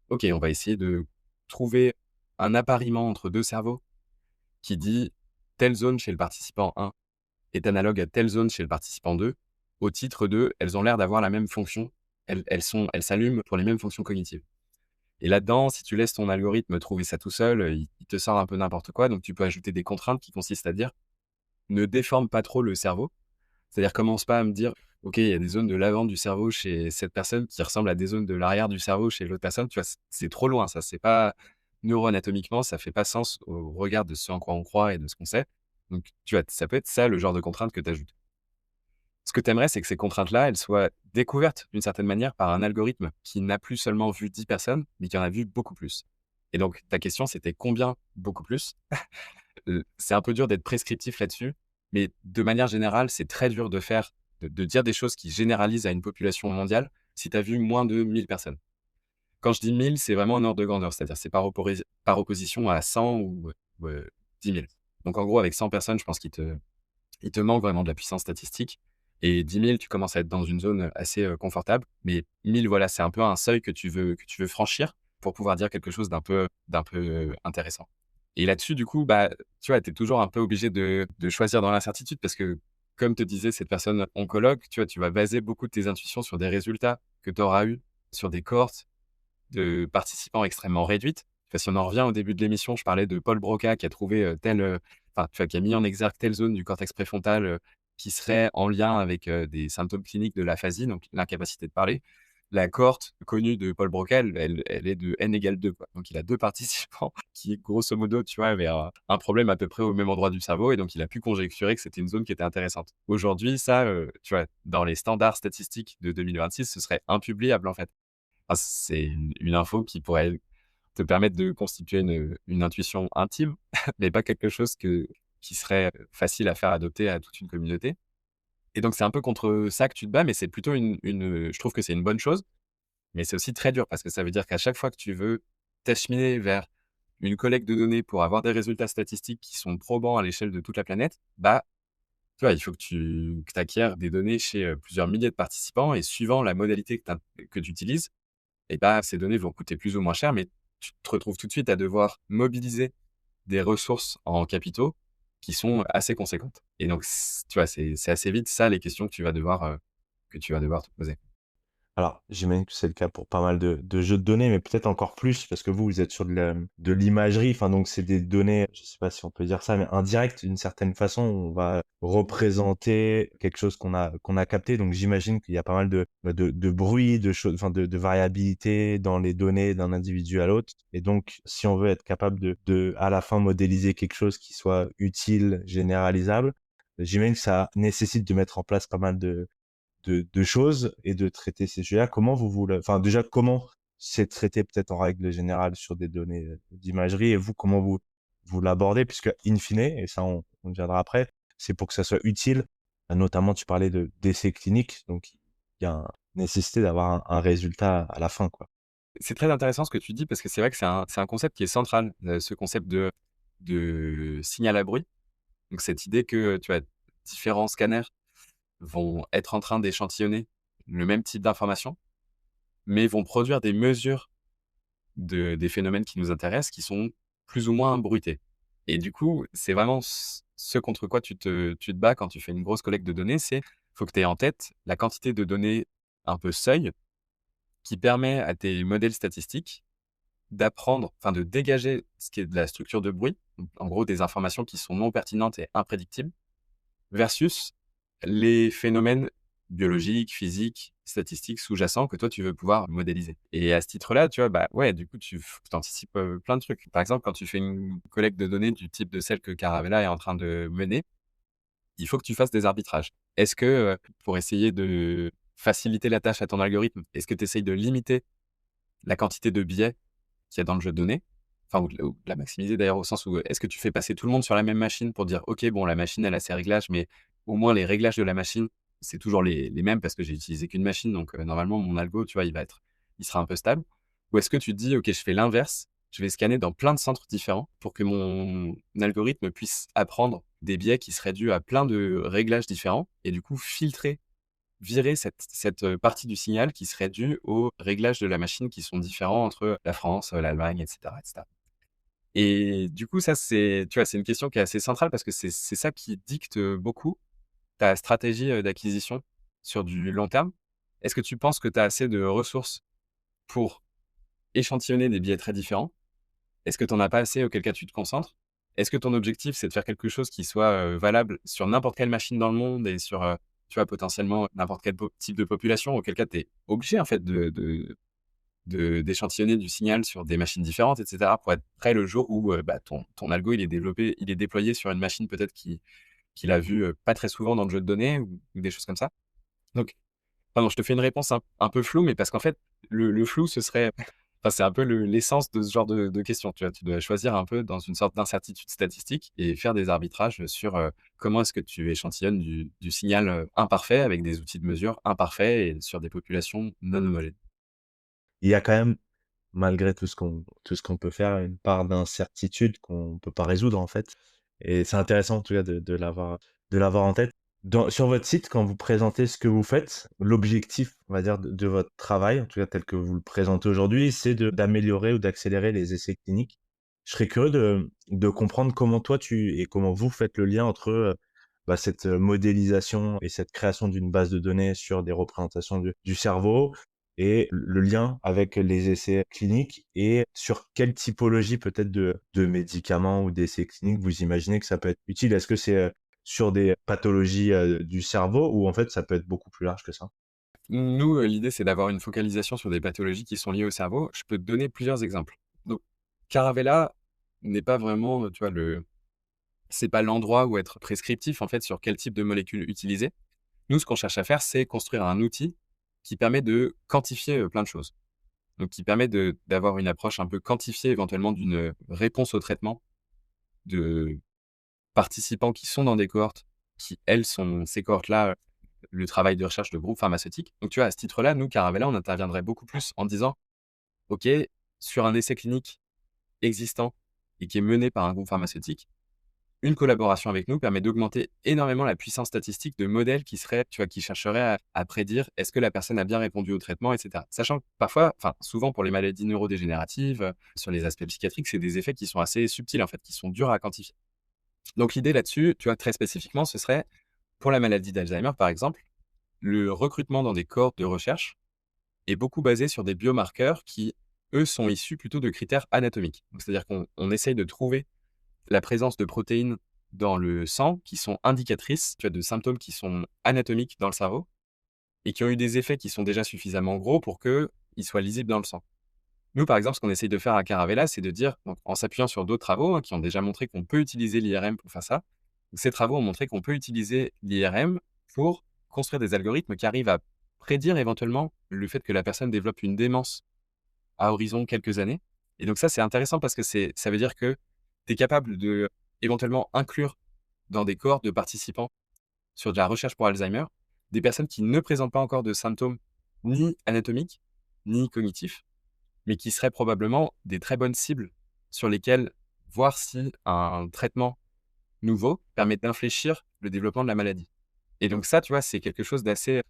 OK, on va essayer de trouver un appariement entre 2 cerveaux qui dit telle zone chez le participant 1 est analogue à telle zone chez le participant 2, au titre de elles ont l'air d'avoir la même fonction, elles s'allument pour les mêmes fonctions cognitives. Et là-dedans, si tu laisses ton algorithme trouver ça tout seul, il te sort un peu n'importe quoi. Donc tu peux ajouter des contraintes qui consistent à dire: «Ne déforme pas trop le cerveau». C'est-à-dire commence pas à me dire: «OK, il y a des zones de l'avant du cerveau chez cette personne qui ressemblent à des zones de l'arrière du cerveau chez l'autre personne». Tu vois? C'est trop loin ça, c'est pas neuroanatomiquement, ça fait pas sens au regard de ce en quoi on croit et de ce qu'on sait. Donc tu vois, ça peut être ça le genre de contrainte que tu ajoutes. Ce que tu aimerais, c'est que ces contraintes-là, elles soient découvertes d'une certaine manière par un algorithme qui n'a plus seulement vu 10 personnes, mais qui en a vu beaucoup plus. Et donc ta question, c'était combien beaucoup plus? C'est un peu dur d'être prescriptif là-dessus, mais de manière générale, c'est très dur de dire des choses qui généralisent à une population mondiale si tu as vu moins de 1000 personnes. Quand je dis 1000, c'est vraiment un ordre de grandeur, c'est-à-dire c'est par opposition à 100 ou 10 000. Donc en gros, avec 100 personnes, je pense il te manque vraiment de la puissance statistique et 10 000, tu commences à être dans une zone assez, confortable. Mais 1000, voilà, c'est un peu un seuil que tu veux franchir pour pouvoir dire quelque chose d'un peu, intéressant. Et là-dessus, du coup, bah, tu vois, tu es toujours un peu obligé de choisir dans l'incertitude parce que, comme te disait cette personne oncologue, tu vois, tu vas baser beaucoup de tes intuitions sur des résultats que tu auras eus sur des cohortes de participants extrêmement réduites. Enfin, si on en revient au début de l'émission, je parlais de Paul Broca qui a trouvé enfin, tu vois, qui a mis en exergue telle zone du cortex préfrontal qui serait en lien avec des symptômes cliniques de l'aphasie, donc l'incapacité de parler. La cohorte connue de Paul Broca, elle est de n égale 2, quoi. Donc, il a deux participants qui, grosso modo, tu vois, avaient un problème à peu près au même endroit du cerveau et donc il a pu conjecturer que c'était une zone qui était intéressante. Aujourd'hui, ça, tu vois, dans les standards statistiques de 2026, ce serait impubliable, en fait. Ah, c'est une info qui pourrait te permettre de constituer une intuition intime, mais pas quelque chose qui serait facile à faire adopter à toute une communauté. Et donc, c'est un peu contre ça que tu te bats, mais c'est plutôt je trouve que c'est une bonne chose, mais c'est aussi très dur parce que ça veut dire qu'à chaque fois que tu veux t'acheminer vers une collecte de données pour avoir des résultats statistiques qui sont probants à l'échelle de toute la planète, bah, tu vois, il faut que tu acquières des données chez plusieurs milliers de participants et suivant la modalité que tu utilises, et bah, ces données vont coûter plus ou moins cher, mais tu te retrouves tout de suite à devoir mobiliser des ressources en capitaux qui sont assez conséquentes. Et donc, tu vois, c'est assez vite ça les questions que tu vas devoir te poser. Alors, j'imagine que c'est le cas pour pas mal de jeux de données, mais peut-être encore plus parce que vous êtes sur de l'imagerie, enfin donc c'est des données, je sais pas si on peut dire ça, mais indirectes d'une certaine façon. On va représenter quelque chose qu'on a capté. Donc j'imagine qu'il y a pas mal de bruit, de choses, enfin de variabilité dans les données d'un individu à l'autre. Et donc, si on veut être capable de à la fin modéliser quelque chose qui soit utile, généralisable, j'imagine que ça nécessite de mettre en place pas mal de choses et de traiter ces sujets-là. Comment enfin, déjà, comment c'est traité peut-être en règle générale sur des données d'imagerie et vous, comment vous l'abordez? Puisque, in fine, et ça, on y viendra après, c'est pour que ça soit utile. Notamment, tu parlais d'essais cliniques, donc il y a nécessité d'avoir un résultat à la fin, quoi. C'est très intéressant ce que tu dis parce que c'est vrai que c'est un concept qui est central, ce concept de signal à bruit. Donc cette idée que, tu as différents scanners vont être en train d'échantillonner le même type d'information. mais vont produire des mesures des phénomènes qui nous intéressent qui sont plus ou moins bruités. Et du coup, c'est vraiment ce contre quoi tu te bats quand tu fais une grosse collecte de données, c'est faut que tu aies en tête la quantité de données un peu seuil qui permet à tes modèles statistiques d'apprendre, enfin de dégager ce qui est de la structure de bruit, donc en gros des informations qui sont non pertinentes et imprédictibles, versus les phénomènes biologiques, physiques, statistiques sous-jacents que toi tu veux pouvoir modéliser. Et à ce titre-là, tu vois, bah ouais, du coup, tu anticipes plein de trucs. Par exemple, quand tu fais une collecte de données du type de celle que Caravella est en train de mener, il faut que tu fasses des arbitrages. Est-ce que, pour essayer de faciliter la tâche à ton algorithme, est-ce que tu essayes de limiter la quantité de biais qu'il y a dans le jeu de données? Enfin, ou de la maximiser d'ailleurs au sens où, est-ce que tu fais passer tout le monde sur la même machine pour dire: «OK, bon, la machine, elle a ses réglages, mais au moins les réglages de la machine, c'est toujours les mêmes parce que j'ai utilisé qu'une machine, donc normalement mon algo, tu vois, il sera un peu stable». Ou est-ce que tu te dis: «OK, je fais l'inverse, je vais scanner dans plein de centres différents pour que mon algorithme puisse apprendre des biais qui seraient dus à plein de réglages différents et du coup filtrer, virer cette partie du signal qui serait due aux réglages de la machine qui sont différents entre la France, l'Allemagne et cetera et cetera». Et du coup, ça, tu vois, c'est une question qui est assez centrale parce que c'est ça qui dicte, beaucoup ta stratégie, d'acquisition sur du long terme. Est-ce que tu penses que tu as assez de ressources pour échantillonner des biais très différents? Est-ce que tu en as pas assez, auquel cas tu te concentres? Est-ce que ton objectif, c'est de faire quelque chose qui soit, valable sur n'importe quelle machine dans le monde et sur, tu vois, potentiellement n'importe quel type de population, auquel cas tu es obligé en fait d'échantillonner du signal sur des machines différentes et cetera pour être prêt le jour où, bah, ton algo il est déployé sur une machine peut-être qu'il a vue, pas très souvent dans le jeu de données ou des choses comme ça? Donc, pardon, je te fais une réponse un peu floue, mais parce qu'en fait, le flou, ce serait enfin, c'est un peu l'essence de ce genre de questions, tu vois? Tu dois choisir un peu dans une sorte d'incertitude statistique et faire des arbitrages sur, comment est-ce que tu échantillonnes du signal, imparfait avec des outils de mesure imparfaits et sur des populations non homogènes. Il y a quand même, malgré tout ce qu'on peut faire, une part d'incertitude qu'on peut pas résoudre, en fait, et c'est intéressant, en tout cas, de l'avoir en tête. Sur votre site, quand vous présentez ce que vous faites, l'objectif, on va dire, de votre travail, en tout cas tel que vous le présentez aujourd'hui, c'est d'améliorer ou d'accélérer les essais cliniques. Je serais curieux de comprendre comment toi et comment vous faites le lien entre, bah, cette, modélisation et cette création d'une base de données sur des représentations du cerveau et le lien avec les essais cliniques, et sur quelle typologie peut-être de médicaments ou d'essais cliniques vous imaginez que ça peut être utile? Est-ce que c'est, sur des pathologies, du cerveau, ou en fait ça peut être beaucoup plus large que ça? Nous, l'idée, c'est d'avoir une focalisation sur des pathologies qui sont liées au cerveau. Je peux te donner plusieurs exemples. Donc, Caravella n'est pas vraiment, tu vois, c'est pas l'endroit où être prescriptif, en fait, sur quel type de molécule utiliser. Nous, ce qu'on cherche à faire, c'est construire un outil qui permet de quantifier, plein de choses. Donc qui permet d'avoir une approche un peu quantifiée, éventuellement, d'une réponse au traitement de participants qui sont dans des cohortes qui, elles, sont ces cohortes-là, le travail de recherche de groupes pharmaceutiques. Donc tu vois, à ce titre-là, nous, Caravella, on interviendrait beaucoup plus en disant: «OK, sur un essai clinique existant et qui est mené par un groupe pharmaceutique, une collaboration avec nous permet d'augmenter énormément la puissance statistique de modèles qui seraient, tu vois, qui chercheraient à prédire est-ce que la personne a bien répondu au traitement, et cetera». Sachant que parfois, enfin, souvent pour les maladies neurodégénératives, sur les aspects psychiatriques, c'est des effets qui sont assez subtils, en fait, qui sont durs à quantifier. Donc l'idée là-dessus, tu vois, très spécifiquement, ce serait pour la maladie d'Alzheimer, par exemple, le recrutement dans des cohortes de recherche est beaucoup basé sur des biomarqueurs qui, eux, sont issus plutôt de critères anatomiques. Donc, c'est-à-dire qu'on essaye de trouver la présence de protéines dans le sang qui sont indicatrices, tu vois, de symptômes qui sont anatomiques dans le cerveau et qui ont eu des effets qui sont déjà suffisamment gros pour qu'ils soient lisibles dans le sang. Nous, par exemple, ce qu'on essaye de faire à Caravella, c'est de dire, donc, en s'appuyant sur d'autres travaux, qui ont déjà montré qu'on peut utiliser l'IRM pour faire ça. Ces travaux ont montré qu'on peut utiliser l'IRM pour construire des algorithmes qui arrivent à prédire éventuellement le fait que la personne développe une démence à horizon quelques années. Et donc ça, c'est intéressant parce que ça veut dire que tu es capable de éventuellement inclure dans des cohortes de participants sur de la recherche pour Alzheimer des personnes qui ne présentent pas encore de symptômes ni anatomiques ni cognitifs, mais qui seraient probablement des très bonnes cibles sur lesquelles voir si un traitement nouveau permet d'infléchir le développement de la maladie. Et donc ça, tu vois, c'est quelque chose d'assez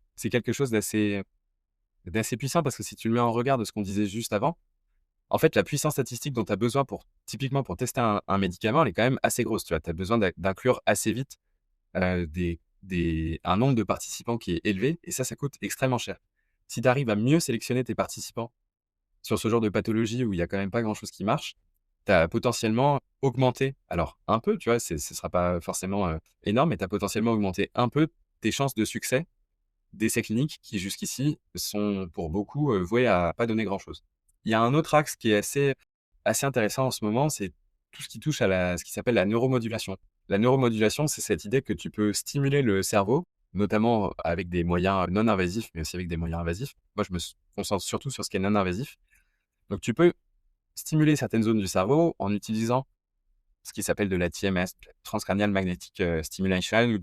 d'assez puissant parce que si tu le mets en regard de ce qu'on disait juste avant, en fait, la puissance statistique dont tu as besoin typiquement pour tester un médicament, elle est quand même assez grosse, tu vois? Tu as besoin d'inclure assez vite, un nombre de participants qui est élevé et ça coûte extrêmement cher. Si tu arrives à mieux sélectionner tes participants sur ce genre de pathologie où il y a quand même pas grand-chose qui marche, tu as potentiellement augmenté, alors un peu, tu vois? Ce sera pas forcément, énorme, mais tu as potentiellement augmenté un peu tes chances de succès d'essais cliniques qui jusqu'ici sont pour beaucoup, voués à pas donner grand-chose. Il y a un autre axe qui est assez intéressant en ce moment, c'est tout ce qui touche à ce qui s'appelle la neuromodulation. La neuromodulation, c'est cette idée que tu peux stimuler le cerveau, notamment avec des moyens non invasifs, mais aussi avec des moyens invasifs. Moi, je me concentre surtout sur ce qui est non invasif. Donc tu peux stimuler certaines zones du cerveau en utilisant ce qui s'appelle de la TMS, Transcranial Magnetic Stimulation ou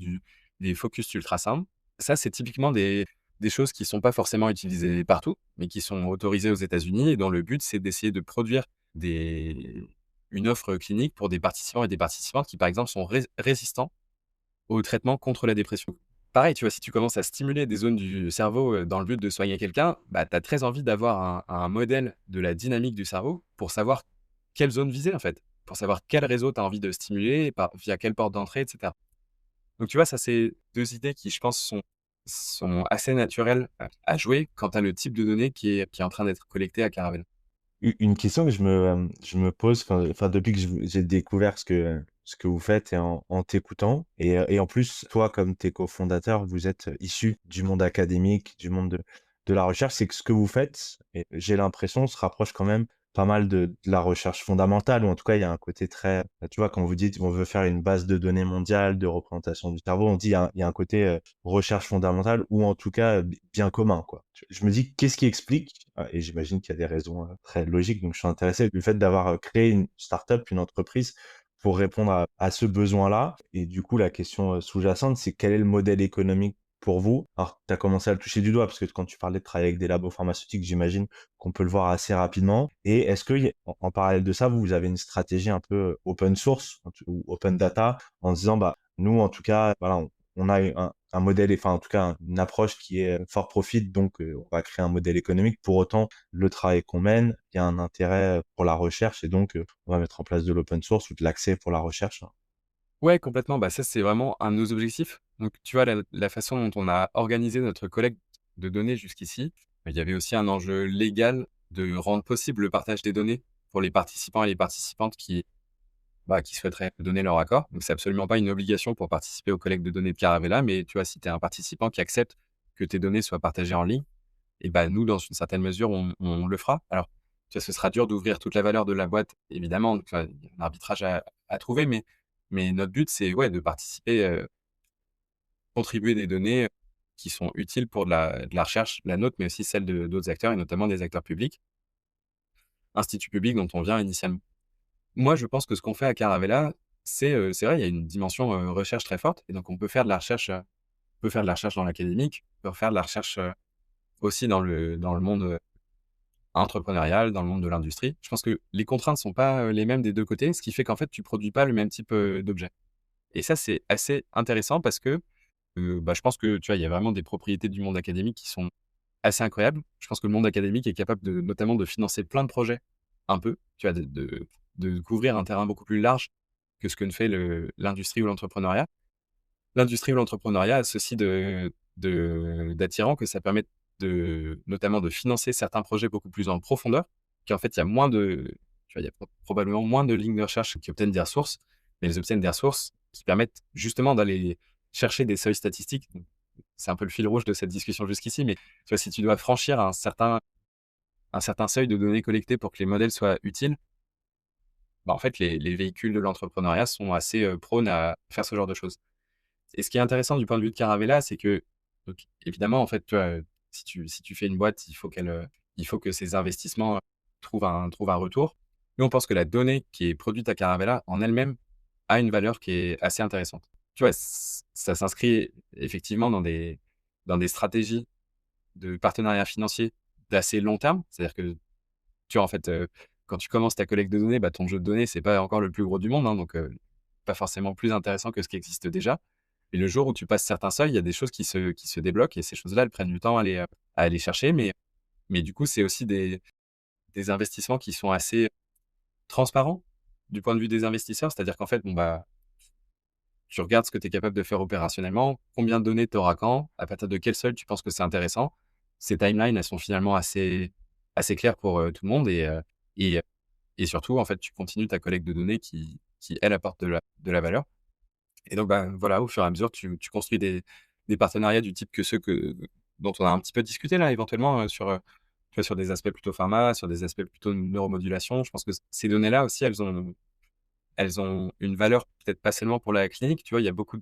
des focus ultrasound. Ça, c'est typiquement des choses qui sont pas forcément utilisées partout, mais qui sont autorisées aux États-Unis et dont le but, c'est d'essayer de produire des une offre clinique pour des participants et des participantes qui, par exemple, sont résistants au traitement contre la dépression. Pareil, tu vois, si tu commences à stimuler des zones du cerveau, dans le but de soigner quelqu'un, bah, tu as très envie d'avoir un modèle de la dynamique du cerveau pour savoir quelle zone viser, en fait. Pour savoir quel réseau tu as envie de stimuler, via quelle porte d'entrée, et cetera. Donc tu vois, ça, c'est 2 idées qui, je pense, sont assez naturelles à jouer quant à le type de données qui est en train d'être collecté à Caravelle. Une question que je me pose enfin depuis que j'ai découvert ce que vous faites et en t'écoutant et en plus, toi, comme tes cofondateurs, vous êtes issus du monde académique, du monde de la recherche. C'est que ce que vous faites et j'ai l'impression, se rapproche quand même pas mal de la recherche fondamentale ou en tout cas, il y a un côté très tu vois, quand vous dites: «On veut faire une base de données mondiale de représentation du cerveau», on dit il y a un côté, recherche fondamentale ou en tout cas, bien commun, quoi. Je me dis: «Qu'est-ce qui explique?» et j'imagine qu'il y a des raisons, très logiques, donc je suis intéressé du fait d'avoir, créé une start-up, une entreprise pour répondre à ce besoin-là et du coup, la question, sous-jacente, c'est quel est le modèle économique pour vous? Alors, tu as commencé à le toucher du doigt parce que quand tu parlais de travailler avec des labos pharmaceutiques, j'imagine qu'on peut le voir assez rapidement et est-ce que en parallèle de ça, vous avez une stratégie un peu, open source ou open data en disant: «Bah, nous, en tout cas, voilà, on a un modèle enfin, en tout cas, une approche qui est, for profit, donc on va créer un modèle économique. Pour autant, le travail qu'on mène, il y a un intérêt, pour la recherche et donc on va mettre en place de l'open source ou de l'accès pour la recherche». Ouais, complètement. Bah, ça, c'est vraiment un de nos objectifs. Donc, tu vois, la façon dont on a organisé notre collecte de données jusqu'ici, bah, il y avait aussi un enjeu légal de rendre possible le partage des données pour les participants et les participantes qui souhaiteraient donner leur accord. Donc, c'est absolument pas une obligation pour participer aux collectes de données de Caravella, mais tu vois, si tu es un participant qui accepte que tes données soient partagées en ligne, et bah, nous, dans une certaine mesure, on le fera. Alors, tu vois, ce sera dur d'ouvrir toute la valeur de la boîte, évidemment, donc, tu vois, il y a un arbitrage à trouver, mais notre but, c'est, ouais, de participer, contribuer des données qui sont utiles pour de la recherche, la nôtre, mais aussi celle d'autres acteurs et notamment des acteurs publics, instituts publics dont on vient initialement. Moi, je pense que ce qu'on fait à Caravella, c'est vrai, il y a une dimension, recherche très forte et donc on peut faire de la recherche, dans l'académique, on peut faire de la recherche, aussi dans le monde, entrepreneurial, dans le monde de l'industrie. Je pense que les contraintes sont pas, les mêmes des 2 côtés, ce qui fait qu'en fait, tu produis pas le même type, d'objet et ça, c'est assez intéressant parce que, bah, je pense que, tu vois, il y a vraiment des propriétés du monde académique qui sont assez incroyables. Je pense que le monde académique est capable notamment de financer plein de projets, un peu, tu vois, de couvrir un terrain beaucoup plus large que ce que ne fait l'industrie ou l'entrepreneuriat. L'industrie ou l'entrepreneuriat a ceci d'attirant que ça permet notamment de financer certains projets beaucoup plus en profondeur, qu'en fait, il y a moins de tu vois, il y a probablement moins de lignes de recherche qui obtiennent des ressources, mais elles obtiennent des ressources qui permettent justement d'aller chercher des seuils statistiques. Donc, c'est un peu le fil rouge de cette discussion jusqu'ici, mais tu vois, si tu dois franchir un certain seuil de données collectées pour que les modèles soient utiles, bah, en fait, les véhicules de l'entrepreneuriat sont assez, prônes à faire ce genre de choses. Et ce qui est intéressant du point de vue de Caravella, c'est que, donc évidemment, en fait, tu vois, si tu fais une boîte, il faut que ces investissements trouvent un retour. Nous, on pense que la donnée qui est produite à Caravella, en elle-même, a une valeur qui est assez intéressante. Tu vois, ça s'inscrit effectivement dans des stratégies de partenariat financier d'assez long terme. C'est-à-dire que, tu vois, en fait, quand tu commences ta collecte de données, bah, ton jeu de données, c'est pas encore le plus gros du monde, hein, donc pas forcément plus intéressant que ce qui existe déjà. Et le jour où tu passes certains seuils, il y a des choses qui se débloquent et ces choses-là, elles prennent du temps à aller chercher. Mais Mais du coup, c'est aussi des investissements qui sont assez transparents du point de vue des investisseurs. C'est-à-dire qu'en fait, bon, bah, tu regardes ce que tu es capable de faire opérationnellement, combien de données tu auras quand, à partir de quel seuil tu penses que c'est intéressant. Ces timelines, elles sont finalement assez claires pour tout le monde et, et surtout, en fait, tu continues ta collecte de données qui elle, apporte de la valeur. Et donc, bah, voilà, au fur et à mesure, tu construis des partenariats du type que ceux dont on a un petit peu discuté là, éventuellement, tu vois, sur des aspects plutôt pharma, sur des aspects plutôt neuromodulation. Je pense que ces données-là aussi, elles ont une valeur peut-être pas seulement pour la clinique. Tu vois, il y a beaucoup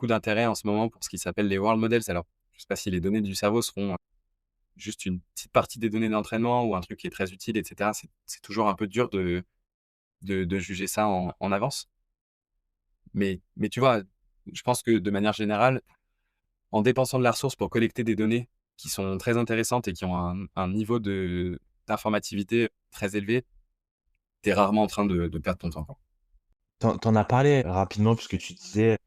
d'intérêt en ce moment pour ce qui s'appelle les world models. Alors, je sais pas si les données du cerveau seront juste une petite partie des données d'entraînement ou un truc qui est très utile, et cetera. C'est toujours un peu dur de juger ça en avance. Mais tu vois, je pense que de manière générale, en dépensant de la ressource pour collecter des données qui sont très intéressantes et qui ont un niveau d'informativité très élevé, tu es rarement en train de perdre ton temps, quoi. T'en as parlé rapidement puisque tu disais: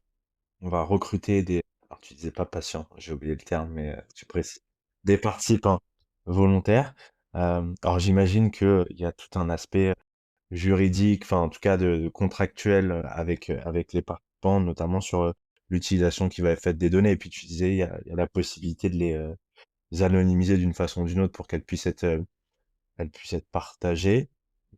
«On va recruter des», alors tu disais pas patients, j'ai oublié le terme, mais tu précises, des participants volontaires. Alors j'imagine qu'il y a tout un aspect juridique, enfin en tout cas de contractuel, avec les participants, notamment sur, l'utilisation qui va être faite des données. Et puis tu disais, il y a la possibilité de les anonymiser d'une façon ou d'une autre pour qu'elles puissent être, partagées.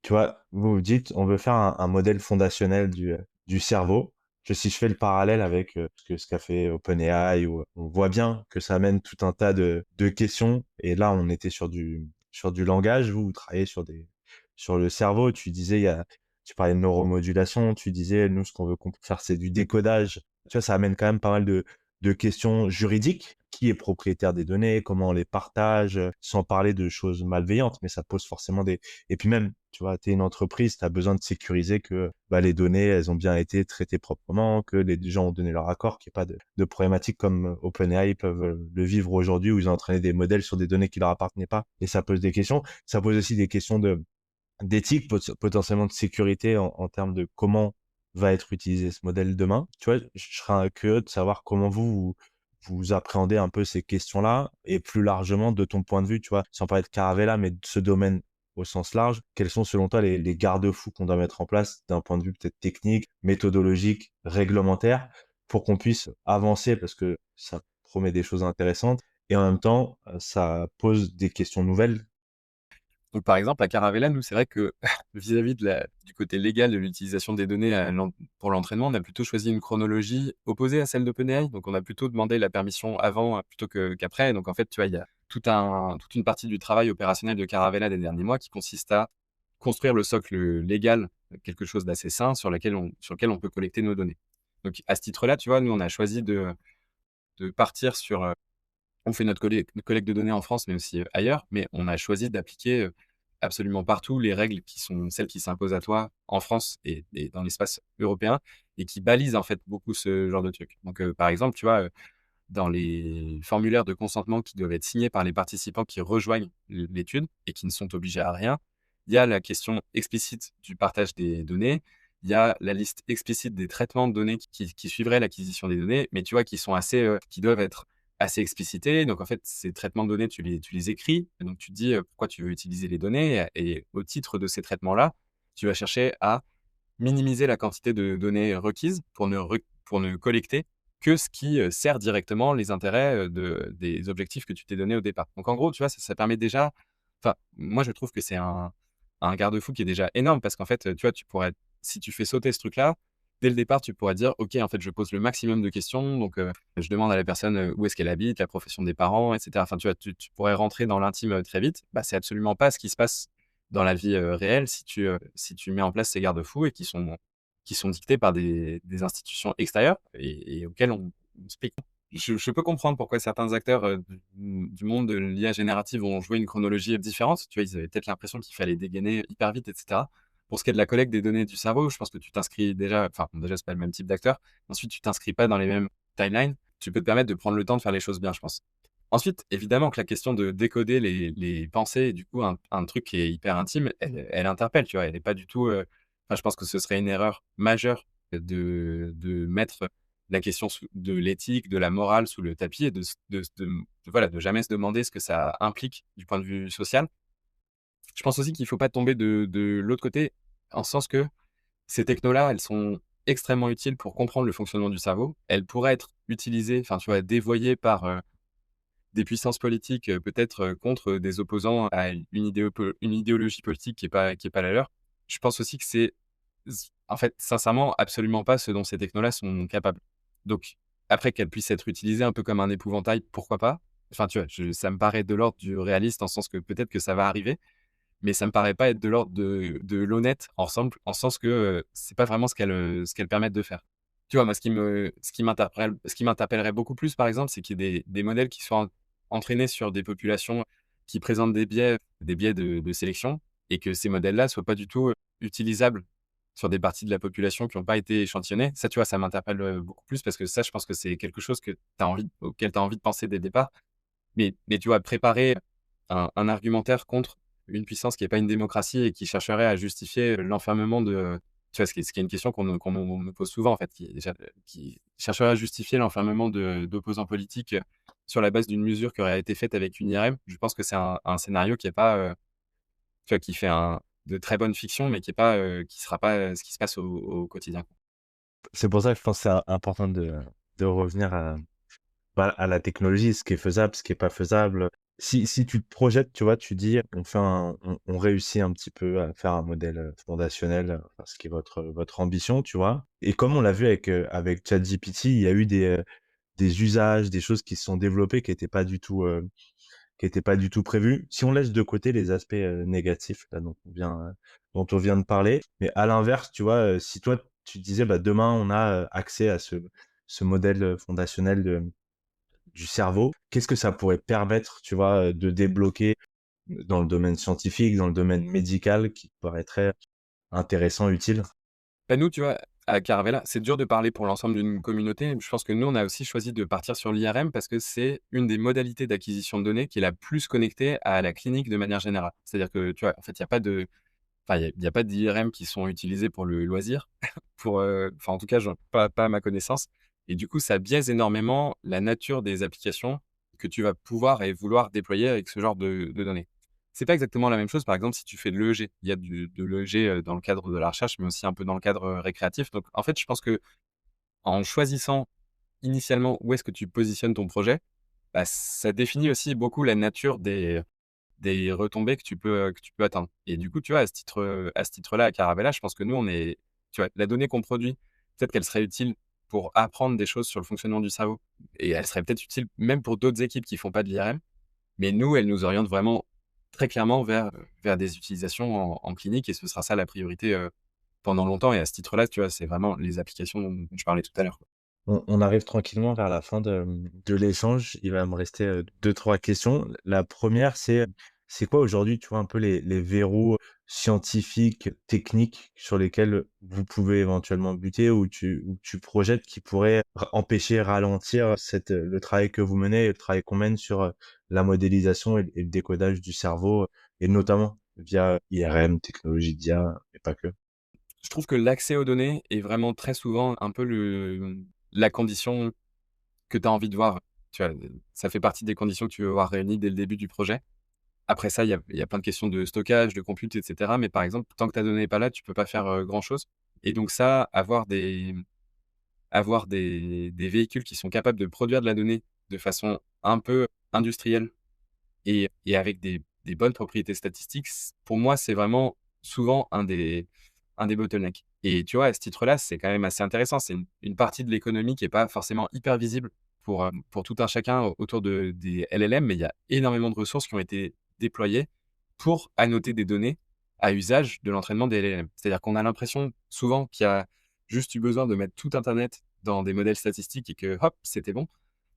Tu vois, vous vous dites: «On veut faire un modèle fondationnel du cerveau». Si je fais le parallèle avec, ce qu'a fait OpenAI, où on voit bien que ça amène tout un tas de questions, et là, on était sur du langage. Vous travaillez sur le cerveau. Tu parlais de neuromodulation, tu disais: «Nous, ce qu'on veut faire, c'est du décodage». Tu vois, ça amène quand même pas mal de questions juridiques. Qui est propriétaire des données? Comment on les partage? Sans parler de choses malveillantes, mais ça pose forcément des. Et puis même, tu vois, tu es une entreprise, tu as besoin de sécuriser que, bah, les données, elles ont bien été traitées proprement, que les gens ont donné leur accord, qu'il y ait pas de problématiques comme, OpenAI peuvent, le vivre aujourd'hui, où ils ont entraîné des modèles sur des données qui leur appartenaient pas, et ça pose des questions. Ça pose aussi des questions d'éthique, potentiellement de sécurité, en termes de comment va être utilisé ce modèle demain. Tu vois, je serais curieux de savoir comment vous appréhendez un peu ces questions-là, et plus largement de ton point de vue, tu vois, sans parler de Caravella, mais de ce domaine au sens large. Quels sont selon toi les garde-fous qu'on doit mettre en place d'un point de vue peut-être technique, méthodologique, réglementaire, pour qu'on puisse avancer, parce que ça promet des choses intéressantes, et en même temps, ça pose des questions nouvelles. Donc, par exemple, à Caravella, nous, c'est vrai que vis-à-vis du côté légal de l'utilisation des données pour l'entraînement, on a plutôt choisi une chronologie opposée à celle d'OpenAI. Donc, on a plutôt demandé la permission avant plutôt qu'après. Donc, en fait, tu vois, il y a toute une partie du travail opérationnel de Caravella des derniers mois qui consiste à construire le socle légal, quelque chose d'assez sain sur lequel on peut collecter nos données. Donc, à ce titre-là, tu vois, nous, on a choisi de partir sur on fait notre collecte de données en France, mais aussi ailleurs, mais on a choisi d'appliquer absolument partout les règles qui sont celles qui s'imposent à toi en France et dans l'espace européen et qui balisent en fait beaucoup ce genre de trucs. Donc, par exemple, tu vois, dans les formulaires de consentement qui doivent être signés par les participants qui rejoignent l'étude et qui ne sont obligés à rien, il y a la question explicite du partage des données, il y a la liste explicite des traitements de données qui suivraient l'acquisition des données, mais tu vois, qui doivent être assez explicités. Donc, en fait, ces traitements de données, tu les écris. Et donc, tu te dis pourquoi tu veux utiliser les données. Et au titre de ces traitements-là, tu vas chercher à minimiser la quantité de données requises pour ne collecter que ce qui sert directement les intérêts des objectifs que tu t'es donné au départ. Donc, en gros, tu vois, ça permet déjà. Enfin, moi, je trouve que c'est un garde-fou qui est déjà énorme parce qu'en fait, tu vois, si tu fais sauter ce truc-là, dès le départ, tu pourrais dire, OK, en fait, je pose le maximum de questions. Donc, je demande à la personne où est-ce qu'elle habite, la profession des parents, etc. Enfin, tu vois, tu pourrais rentrer dans l'intime très vite. Bah, c'est absolument pas ce qui se passe dans la vie réelle si tu mets en place ces garde-fous et qui sont dictés par des institutions extérieures et auxquelles on se plie. Je peux comprendre pourquoi certains acteurs du monde de l'IA générative ont joué une chronologie différente. Tu vois, ils avaient peut-être l'impression qu'il fallait dégainer hyper vite, etc. Pour ce qui est de la collecte des données du cerveau, je pense que tu t'inscris déjà, enfin, déjà, c'est pas le même type d'acteur. Ensuite, tu t'inscris pas dans les mêmes timelines. Tu peux te permettre de prendre le temps de faire les choses bien, je pense. Ensuite, évidemment que la question de décoder les pensées, et du coup, un truc qui est hyper intime, elle interpelle, tu vois. Elle n'est pas du tout. Enfin, je pense que ce serait une erreur majeure de mettre la question de l'éthique, de la morale sous le tapis et voilà, de jamais se demander ce que ça implique du point de vue social. Je pense aussi qu'il ne faut pas tomber de l'autre côté, en ce sens que ces technos-là, elles sont extrêmement utiles pour comprendre le fonctionnement du cerveau. Elles pourraient être utilisées, enfin, tu vois, dévoyées par des puissances politiques, peut-être contre des opposants à une idéologie politique qui est pas la leur. Je pense aussi que c'est, en fait, sincèrement, absolument pas ce dont ces technos-là sont capables. Donc, après qu'elles puissent être utilisées un peu comme un épouvantail, pourquoi pas? Enfin, tu vois, ça me paraît de l'ordre du réaliste, en ce sens que peut-être que ça va arriver, mais ça me paraît pas être de l'ordre de l'honnête ensemble, en sens que, c'est pas vraiment ce qu'elles permettent de faire. Tu vois, moi, ce qui m'interpellerait beaucoup plus, par exemple, c'est qu'il y ait des modèles qui soient entraînés sur des populations qui présentent des biais de sélection, et que ces modèles-là soient pas du tout, utilisables sur des parties de la population qui ont pas été échantillonnées. Ça, tu vois, ça m'interpelle, beaucoup plus, parce que ça, je pense que c'est quelque chose auquel tu as envie de penser dès le départ. Mais tu vois, préparer un argumentaire contre une puissance qui est pas une démocratie et qui chercherait à justifier l'enfermement de, tu vois, ce qui est une question qu'on me pose souvent, en fait, qui chercherait à justifier l'enfermement d'opposants politiques, sur la base d'une mesure qui aurait été faite avec une IRM. Je pense que c'est un scénario qui est pas, tu vois, qui fait de très bonnes fictions, mais qui sera pas, ce qui se passe au quotidien. C'est pour ça que je pense que c'est important de revenir à la technologie, ce qui est faisable, ce qui est pas faisable. Si tu te projettes, tu vois, tu dis: On réussit un petit peu à faire un modèle, fondationnel, enfin, ce qui est votre ambition, tu vois? Et comme on l'a vu avec ChatGPT, il y a eu des usages, des choses qui se sont développées qui étaient pas du tout prévues. Si on laisse de côté les aspects, négatifs, là, dont on vient de parler, mais à l'inverse, tu vois, si toi, tu disais: «Bah, demain, on a, accès à ce modèle, fondationnel du cerveau, qu'est-ce que ça pourrait permettre, tu vois, de débloquer dans le domaine scientifique, dans le domaine médical qui te paraîtrait intéressant, utile?» Bah, nous, tu vois, à Caravella, c'est dur de parler pour l'ensemble d'une communauté. Je pense que nous, on a aussi choisi de partir sur l'IRM parce que c'est une des modalités d'acquisition de données qui est la plus connectée à la clinique de manière générale. C'est-à-dire que, tu vois, en fait, il y a pas de, enfin, il y a pas d'IRM qui sont utilisés pour le loisir, enfin, en tout cas, pas à ma connaissance. Et du coup, ça biaise énormément la nature des applications que tu vas pouvoir et vouloir déployer avec ce genre de données. C'est pas exactement la même chose, par exemple, si tu fais de l'EEG. Il y a de l'EEG, dans le cadre de la recherche, mais aussi un peu dans le cadre, récréatif. Donc en fait, je pense que en choisissant initialement où est-ce que tu positionnes ton projet, bah, ça définit aussi beaucoup la nature des retombées que tu peux atteindre. Et du coup, tu vois, à ce titre-là, à Caravella, je pense que nous, tu vois, la donnée qu'on produit, peut-être qu'elle serait utile pour apprendre des choses sur le fonctionnement du cerveau, et elle serait peut-être utile même pour d'autres équipes qui font pas de l'IRM. Mais nous, elle nous oriente vraiment très clairement vers des utilisations en clinique, et ce sera ça la priorité, pendant longtemps. Et à ce titre-là, tu vois, c'est vraiment les applications dont je parlais tout à l'heure, quoi. On arrive tranquillement vers la fin de l'échange. Il va me rester, 2-3 questions. La première, c'est quoi aujourd'hui, tu vois, un peu les verrous scientifiques, techniques sur lesquels vous pouvez éventuellement buter ou tu projettes qui pourraient empêcher, ralentir le travail que vous menez et le travail qu'on mène sur la modélisation et le décodage du cerveau, et notamment via IRM, technologie d'IA, et pas que. Je trouve que l'accès aux données est vraiment très souvent un peu la condition que tu as envie de voir. Tu vois, ça fait partie des conditions que tu veux voir réunies dès le début du projet. Après ça, il y a plein de questions de stockage, de compute, et cetera. Mais par exemple, tant que ta donnée n'est pas là, tu peux pas faire, grand-chose. Et donc ça, avoir des véhicules qui sont capables de produire de la donnée de façon un peu industrielle, et avec des bonnes propriétés statistiques, pour moi, c'est vraiment souvent un des bottlenecks. Et tu vois, à ce titre-là, c'est quand même assez intéressant. C'est une partie de l'économie qui est pas forcément hyper visible pour tout un chacun autour des LLM, mais il y a énormément de ressources qui ont été déployées pour annoter des données à usage de l'entraînement des LLM. C'est-à-dire qu'on a l'impression souvent qu'il y a juste eu besoin de mettre tout Internet dans des modèles statistiques et que hop, c'était bon.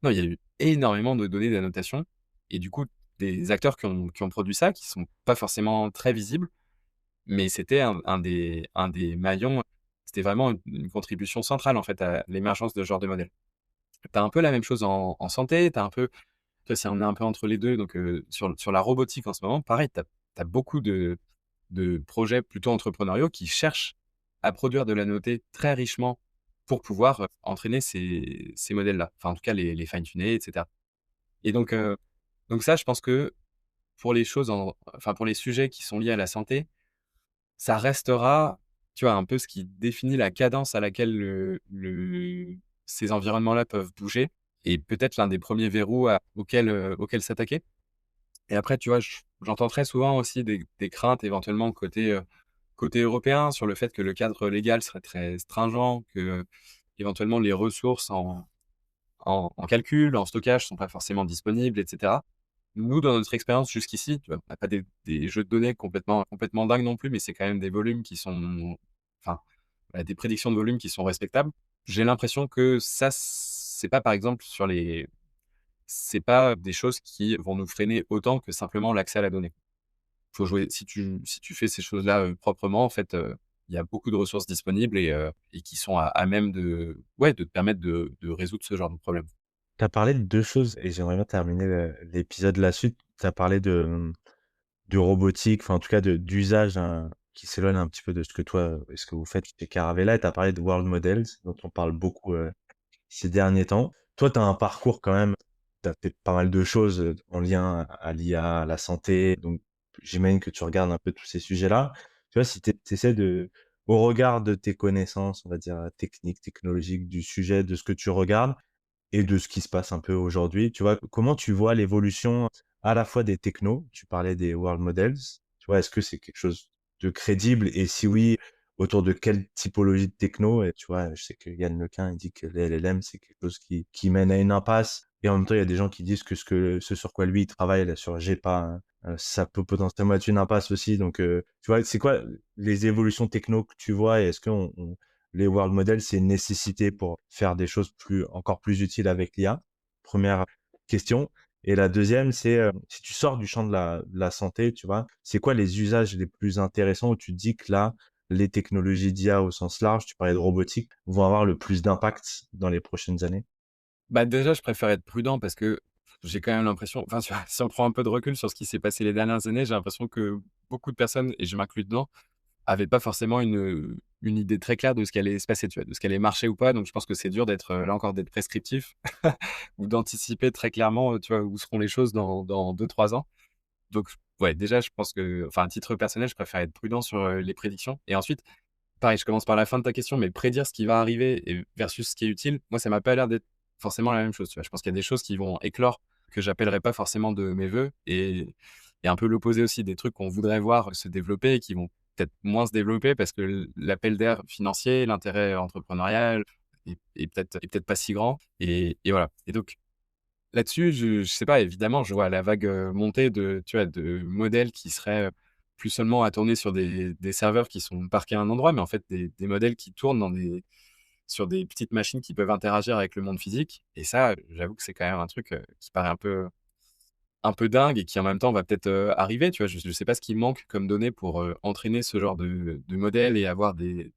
Non, il y a eu énormément de données d'annotation, et du coup, des acteurs qui ont produit ça, qui sont pas forcément très visibles, mais c'était un des maillons. C'était vraiment une contribution centrale, en fait, à l'émergence de ce genre de modèle. Tu as un peu la même chose en santé, tu as un peu, tu vois, si on est un peu entre les 2, donc sur la robotique en ce moment, pareil, tu as beaucoup de projets plutôt entrepreneuriaux qui cherchent à produire de la donnée très richement pour pouvoir, entraîner ces modèles-là. Enfin, en tout cas, les fine-tuner et cetera. Et donc ça, je pense que pour les choses pour les sujets qui sont liés à la santé, ça restera, tu vois, un peu ce qui définit la cadence à laquelle ces environnements-là peuvent bouger et peut-être l'un des premiers verrous auxquels s'attaquer. Et après, tu vois, j'entends très souvent aussi des craintes éventuellement côté européen sur le fait que le cadre légal serait très stringent, que éventuellement les ressources en calcul, en stockage sont pas forcément disponibles, et cetera. Nous, dans notre expérience jusqu'ici, tu vois, on n'a pas des jeux de données complètement dingues non plus, mais c'est quand même des volumes qui sont enfin, voilà, des prédictions de volumes qui sont respectables. J'ai l'impression que ça, c'est pas, par exemple, c'est pas des choses qui vont nous freiner autant que simplement l'accès à la donnée. Faut jouer si tu fais ces choses-là, proprement, en fait, il y a beaucoup de ressources disponibles et qui sont à même de te permettre de résoudre ce genre de problème. Tu as parlé de 2 choses et j'aimerais bien terminer l'épisode là-dessus. Tu as parlé de robotique, enfin, en tout cas, d'usage, qui s'éloigne un petit peu de ce que toi et ce que vous faites chez Caravella, et tu as parlé de world models dont on parle beaucoup, ces derniers temps. Toi, tu as un parcours quand même, tu as fait pas mal de choses, en lien à l'IA, à la santé, donc j'imagine que tu regardes un peu tous ces sujets-là. Tu vois, si tu essaies au regard de tes connaissances, on va dire, techniques, technologiques du sujet, de ce que tu regardes et de ce qui se passe un peu aujourd'hui, tu vois? Comment tu vois l'évolution à la fois des technos? Tu parlais des world models, tu vois? Est-ce que c'est quelque chose de crédible, et si oui, autour de quelle typologie de techno? Et tu vois, je sais que Yann Lequin, il dit que les LLM, c'est quelque chose qui mène à une impasse, et en même temps, il y a des gens qui disent que ce sur quoi lui, il travaille là sur GEPA, hein, ça peut potentiellement être une impasse aussi, donc tu vois, c'est quoi les évolutions techno que tu vois, et est-ce qu'on les world models, c'est une nécessité pour faire des choses encore plus utiles avec l'IA? Première question. Et la deuxième, c'est, si tu sors du champ de la santé, tu vois, c'est quoi les usages les plus intéressants où tu te dis que là, les technologies d'IA au sens large, tu parlais de robotique, vont avoir le plus d'impact dans les prochaines années? Bah, déjà, je préfère être prudent parce que j'ai quand même l'impression enfin, tu vois, si on prend un peu de recul sur ce qui s'est passé les dernières années, j'ai l'impression que beaucoup de personnes, et je m'inclus dedans, avaient pas forcément une idée très claire de ce qui allait se passer, tu vois? De ce qui allait marcher ou pas. Donc je pense que c'est dur d'être, là encore, d'être prescriptif ou d'anticiper très clairement, tu vois, où seront les choses dans 2-3 ans. Donc ouais, déjà, je pense que enfin, à titre personnel, je préfère être prudent sur, les prédictions et ensuite, pareil, je commence par la fin de ta question, mais prédire ce qui va arriver et versus ce qui est utile, moi, ça m'a pas l'air d'être forcément la même chose, tu vois? Je pense qu'il y a des choses qui vont éclore que j'appellerais pas forcément de mes vœux et un peu l'opposé aussi, des trucs qu'on voudrait voir se développer et qui vont peut-être moins se développer parce que l'appel d'air financier, l'intérêt entrepreneurial est peut-être pas si grand et voilà et donc là-dessus, je sais pas, évidemment, je vois la vague, monter tu vois, de modèles qui seraient, plus seulement à tourner sur des serveurs qui sont parqués à un endroit, mais en fait des modèles qui tournent sur des petites machines qui peuvent interagir avec le monde physique et ça, j'avoue que c'est quand même un truc, qui paraît un peu dingue et qui en même temps va peut-être, arriver, tu vois? Je sais pas ce qui manque comme données pour, entraîner ce genre de modèle et avoir des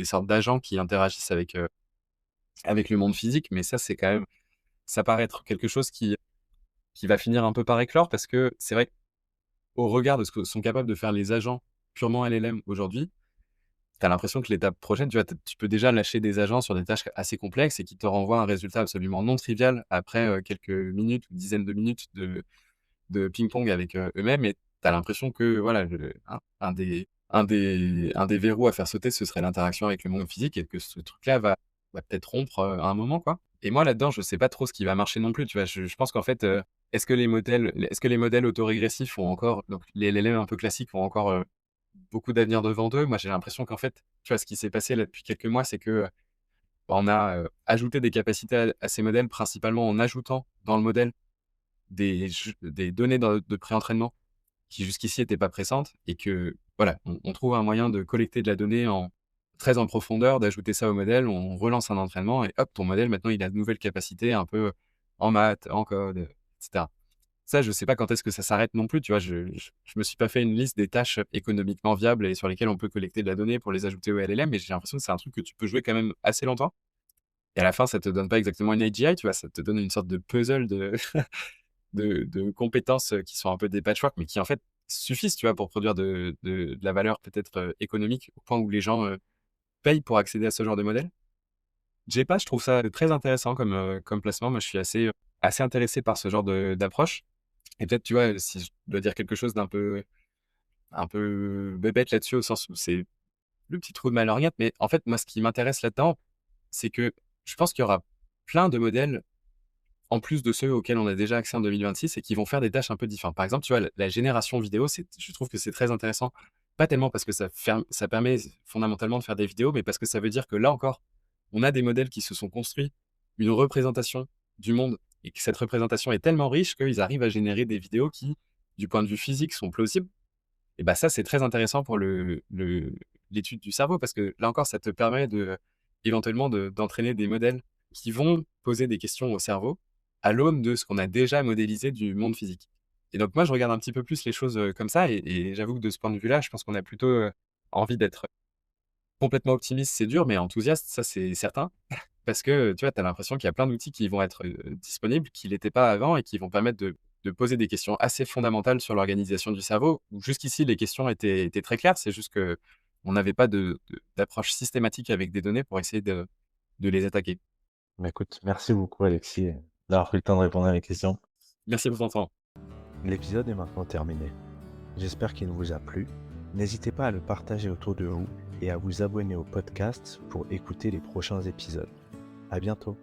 sortes d'agents qui interagissent avec le monde physique, mais ça, c'est quand même ça paraît être quelque chose qui va finir un peu par éclore parce que c'est vrai qu'au regard de ce que sont capables de faire les agents purement LLM aujourd'hui, tu as l'impression que l'étape prochaine, tu vois, tu peux déjà lâcher des agents sur des tâches assez complexes et qui te renvoient un résultat absolument non trivial après, quelques minutes ou dizaines de minutes de ping-pong avec, eux-mêmes et tu as l'impression que voilà, un des verrous à faire sauter, ce serait l'interaction avec le monde physique et que ce truc-là va peut-être rompre, à un moment, quoi. Et moi, là-dedans, je sais pas trop ce qui va marcher non plus, tu vois? Je pense qu'en fait, est-ce que les modèles autorégressifs ont encore donc les LLM un peu classiques ont encore, beaucoup d'avenir devant eux? Moi, j'ai l'impression qu'en fait, tu vois, ce qui s'est passé là depuis quelques mois, c'est que, on a, ajouté des capacités à ces modèles, principalement en ajoutant dans le modèle des données de pré-entraînement qui jusqu'ici n'étaient pas pressantes et que voilà, on trouve un moyen de collecter de la donnée très en profondeur, d'ajouter ça au modèle, on relance un entraînement et hop, ton modèle maintenant il a de nouvelles capacités un peu en maths, en code, et cetera. Ça, je sais pas quand est-ce que ça s'arrête non plus, tu vois? Je me suis pas fait une liste des tâches économiquement viables et sur lesquelles on peut collecter de la donnée pour les ajouter au LLM, mais j'ai l'impression que c'est un truc que tu peux jouer quand même assez longtemps et à la fin, ça te donne pas exactement une AGI, tu vois? Ça te donne une sorte de puzzle de de compétences, qui sont un peu des patchwork, mais qui en fait suffisent, tu vois, pour produire de la valeur peut-être, économique au point où les gens, payent pour accéder à ce genre de modèle. Je trouve ça très intéressant comme placement. Moi, je suis assez intéressé par ce genre d'approche. Et peut-être, tu vois, si je dois dire quelque chose d'un peu bébête là-dessus, au sens où c'est le petit trou de ma lorgnette, mais en fait, moi, ce qui m'intéresse là-dedans, c'est que je pense qu'il y aura plein de modèles, en plus de ceux auxquels on a déjà accès en 2026 et qui vont faire des tâches un peu différentes. Par exemple, tu vois, la génération vidéo, je trouve que c'est très intéressant. Pas tellement parce que ça permet fondamentalement de faire des vidéos, mais parce que ça veut dire que là encore, on a des modèles qui se sont construits une représentation du monde et que cette représentation est tellement riche qu'ils arrivent à générer des vidéos qui, du point de vue physique, sont plausibles. Et bah ça, c'est très intéressant pour l'étude du cerveau parce que là encore, ça te permet éventuellement d'entraîner des modèles qui vont poser des questions au cerveau à l'aune de ce qu'on a déjà modélisé du monde physique. Et donc moi, je regarde un petit peu plus les choses comme ça et j'avoue que de ce point de vue-là, je pense qu'on a plutôt envie d'être complètement optimiste, c'est dur, mais enthousiaste, ça c'est certain. Parce que tu vois, tu as l'impression qu'il y a plein d'outils qui vont être disponibles, qui l'étaient pas avant et qui vont permettre de poser des questions assez fondamentales sur l'organisation du cerveau. Où jusqu'ici, les questions étaient très claires, c'est juste qu'on n'avait pas d'approche systématique avec des données pour essayer de les attaquer. Mais écoute, merci beaucoup Alexis d'avoir pris le temps de répondre à mes questions. Merci pour ton temps. L'épisode est maintenant terminé. J'espère qu'il vous a plu. N'hésitez pas à le partager autour de vous et à vous abonner au podcast pour écouter les prochains épisodes. À bientôt.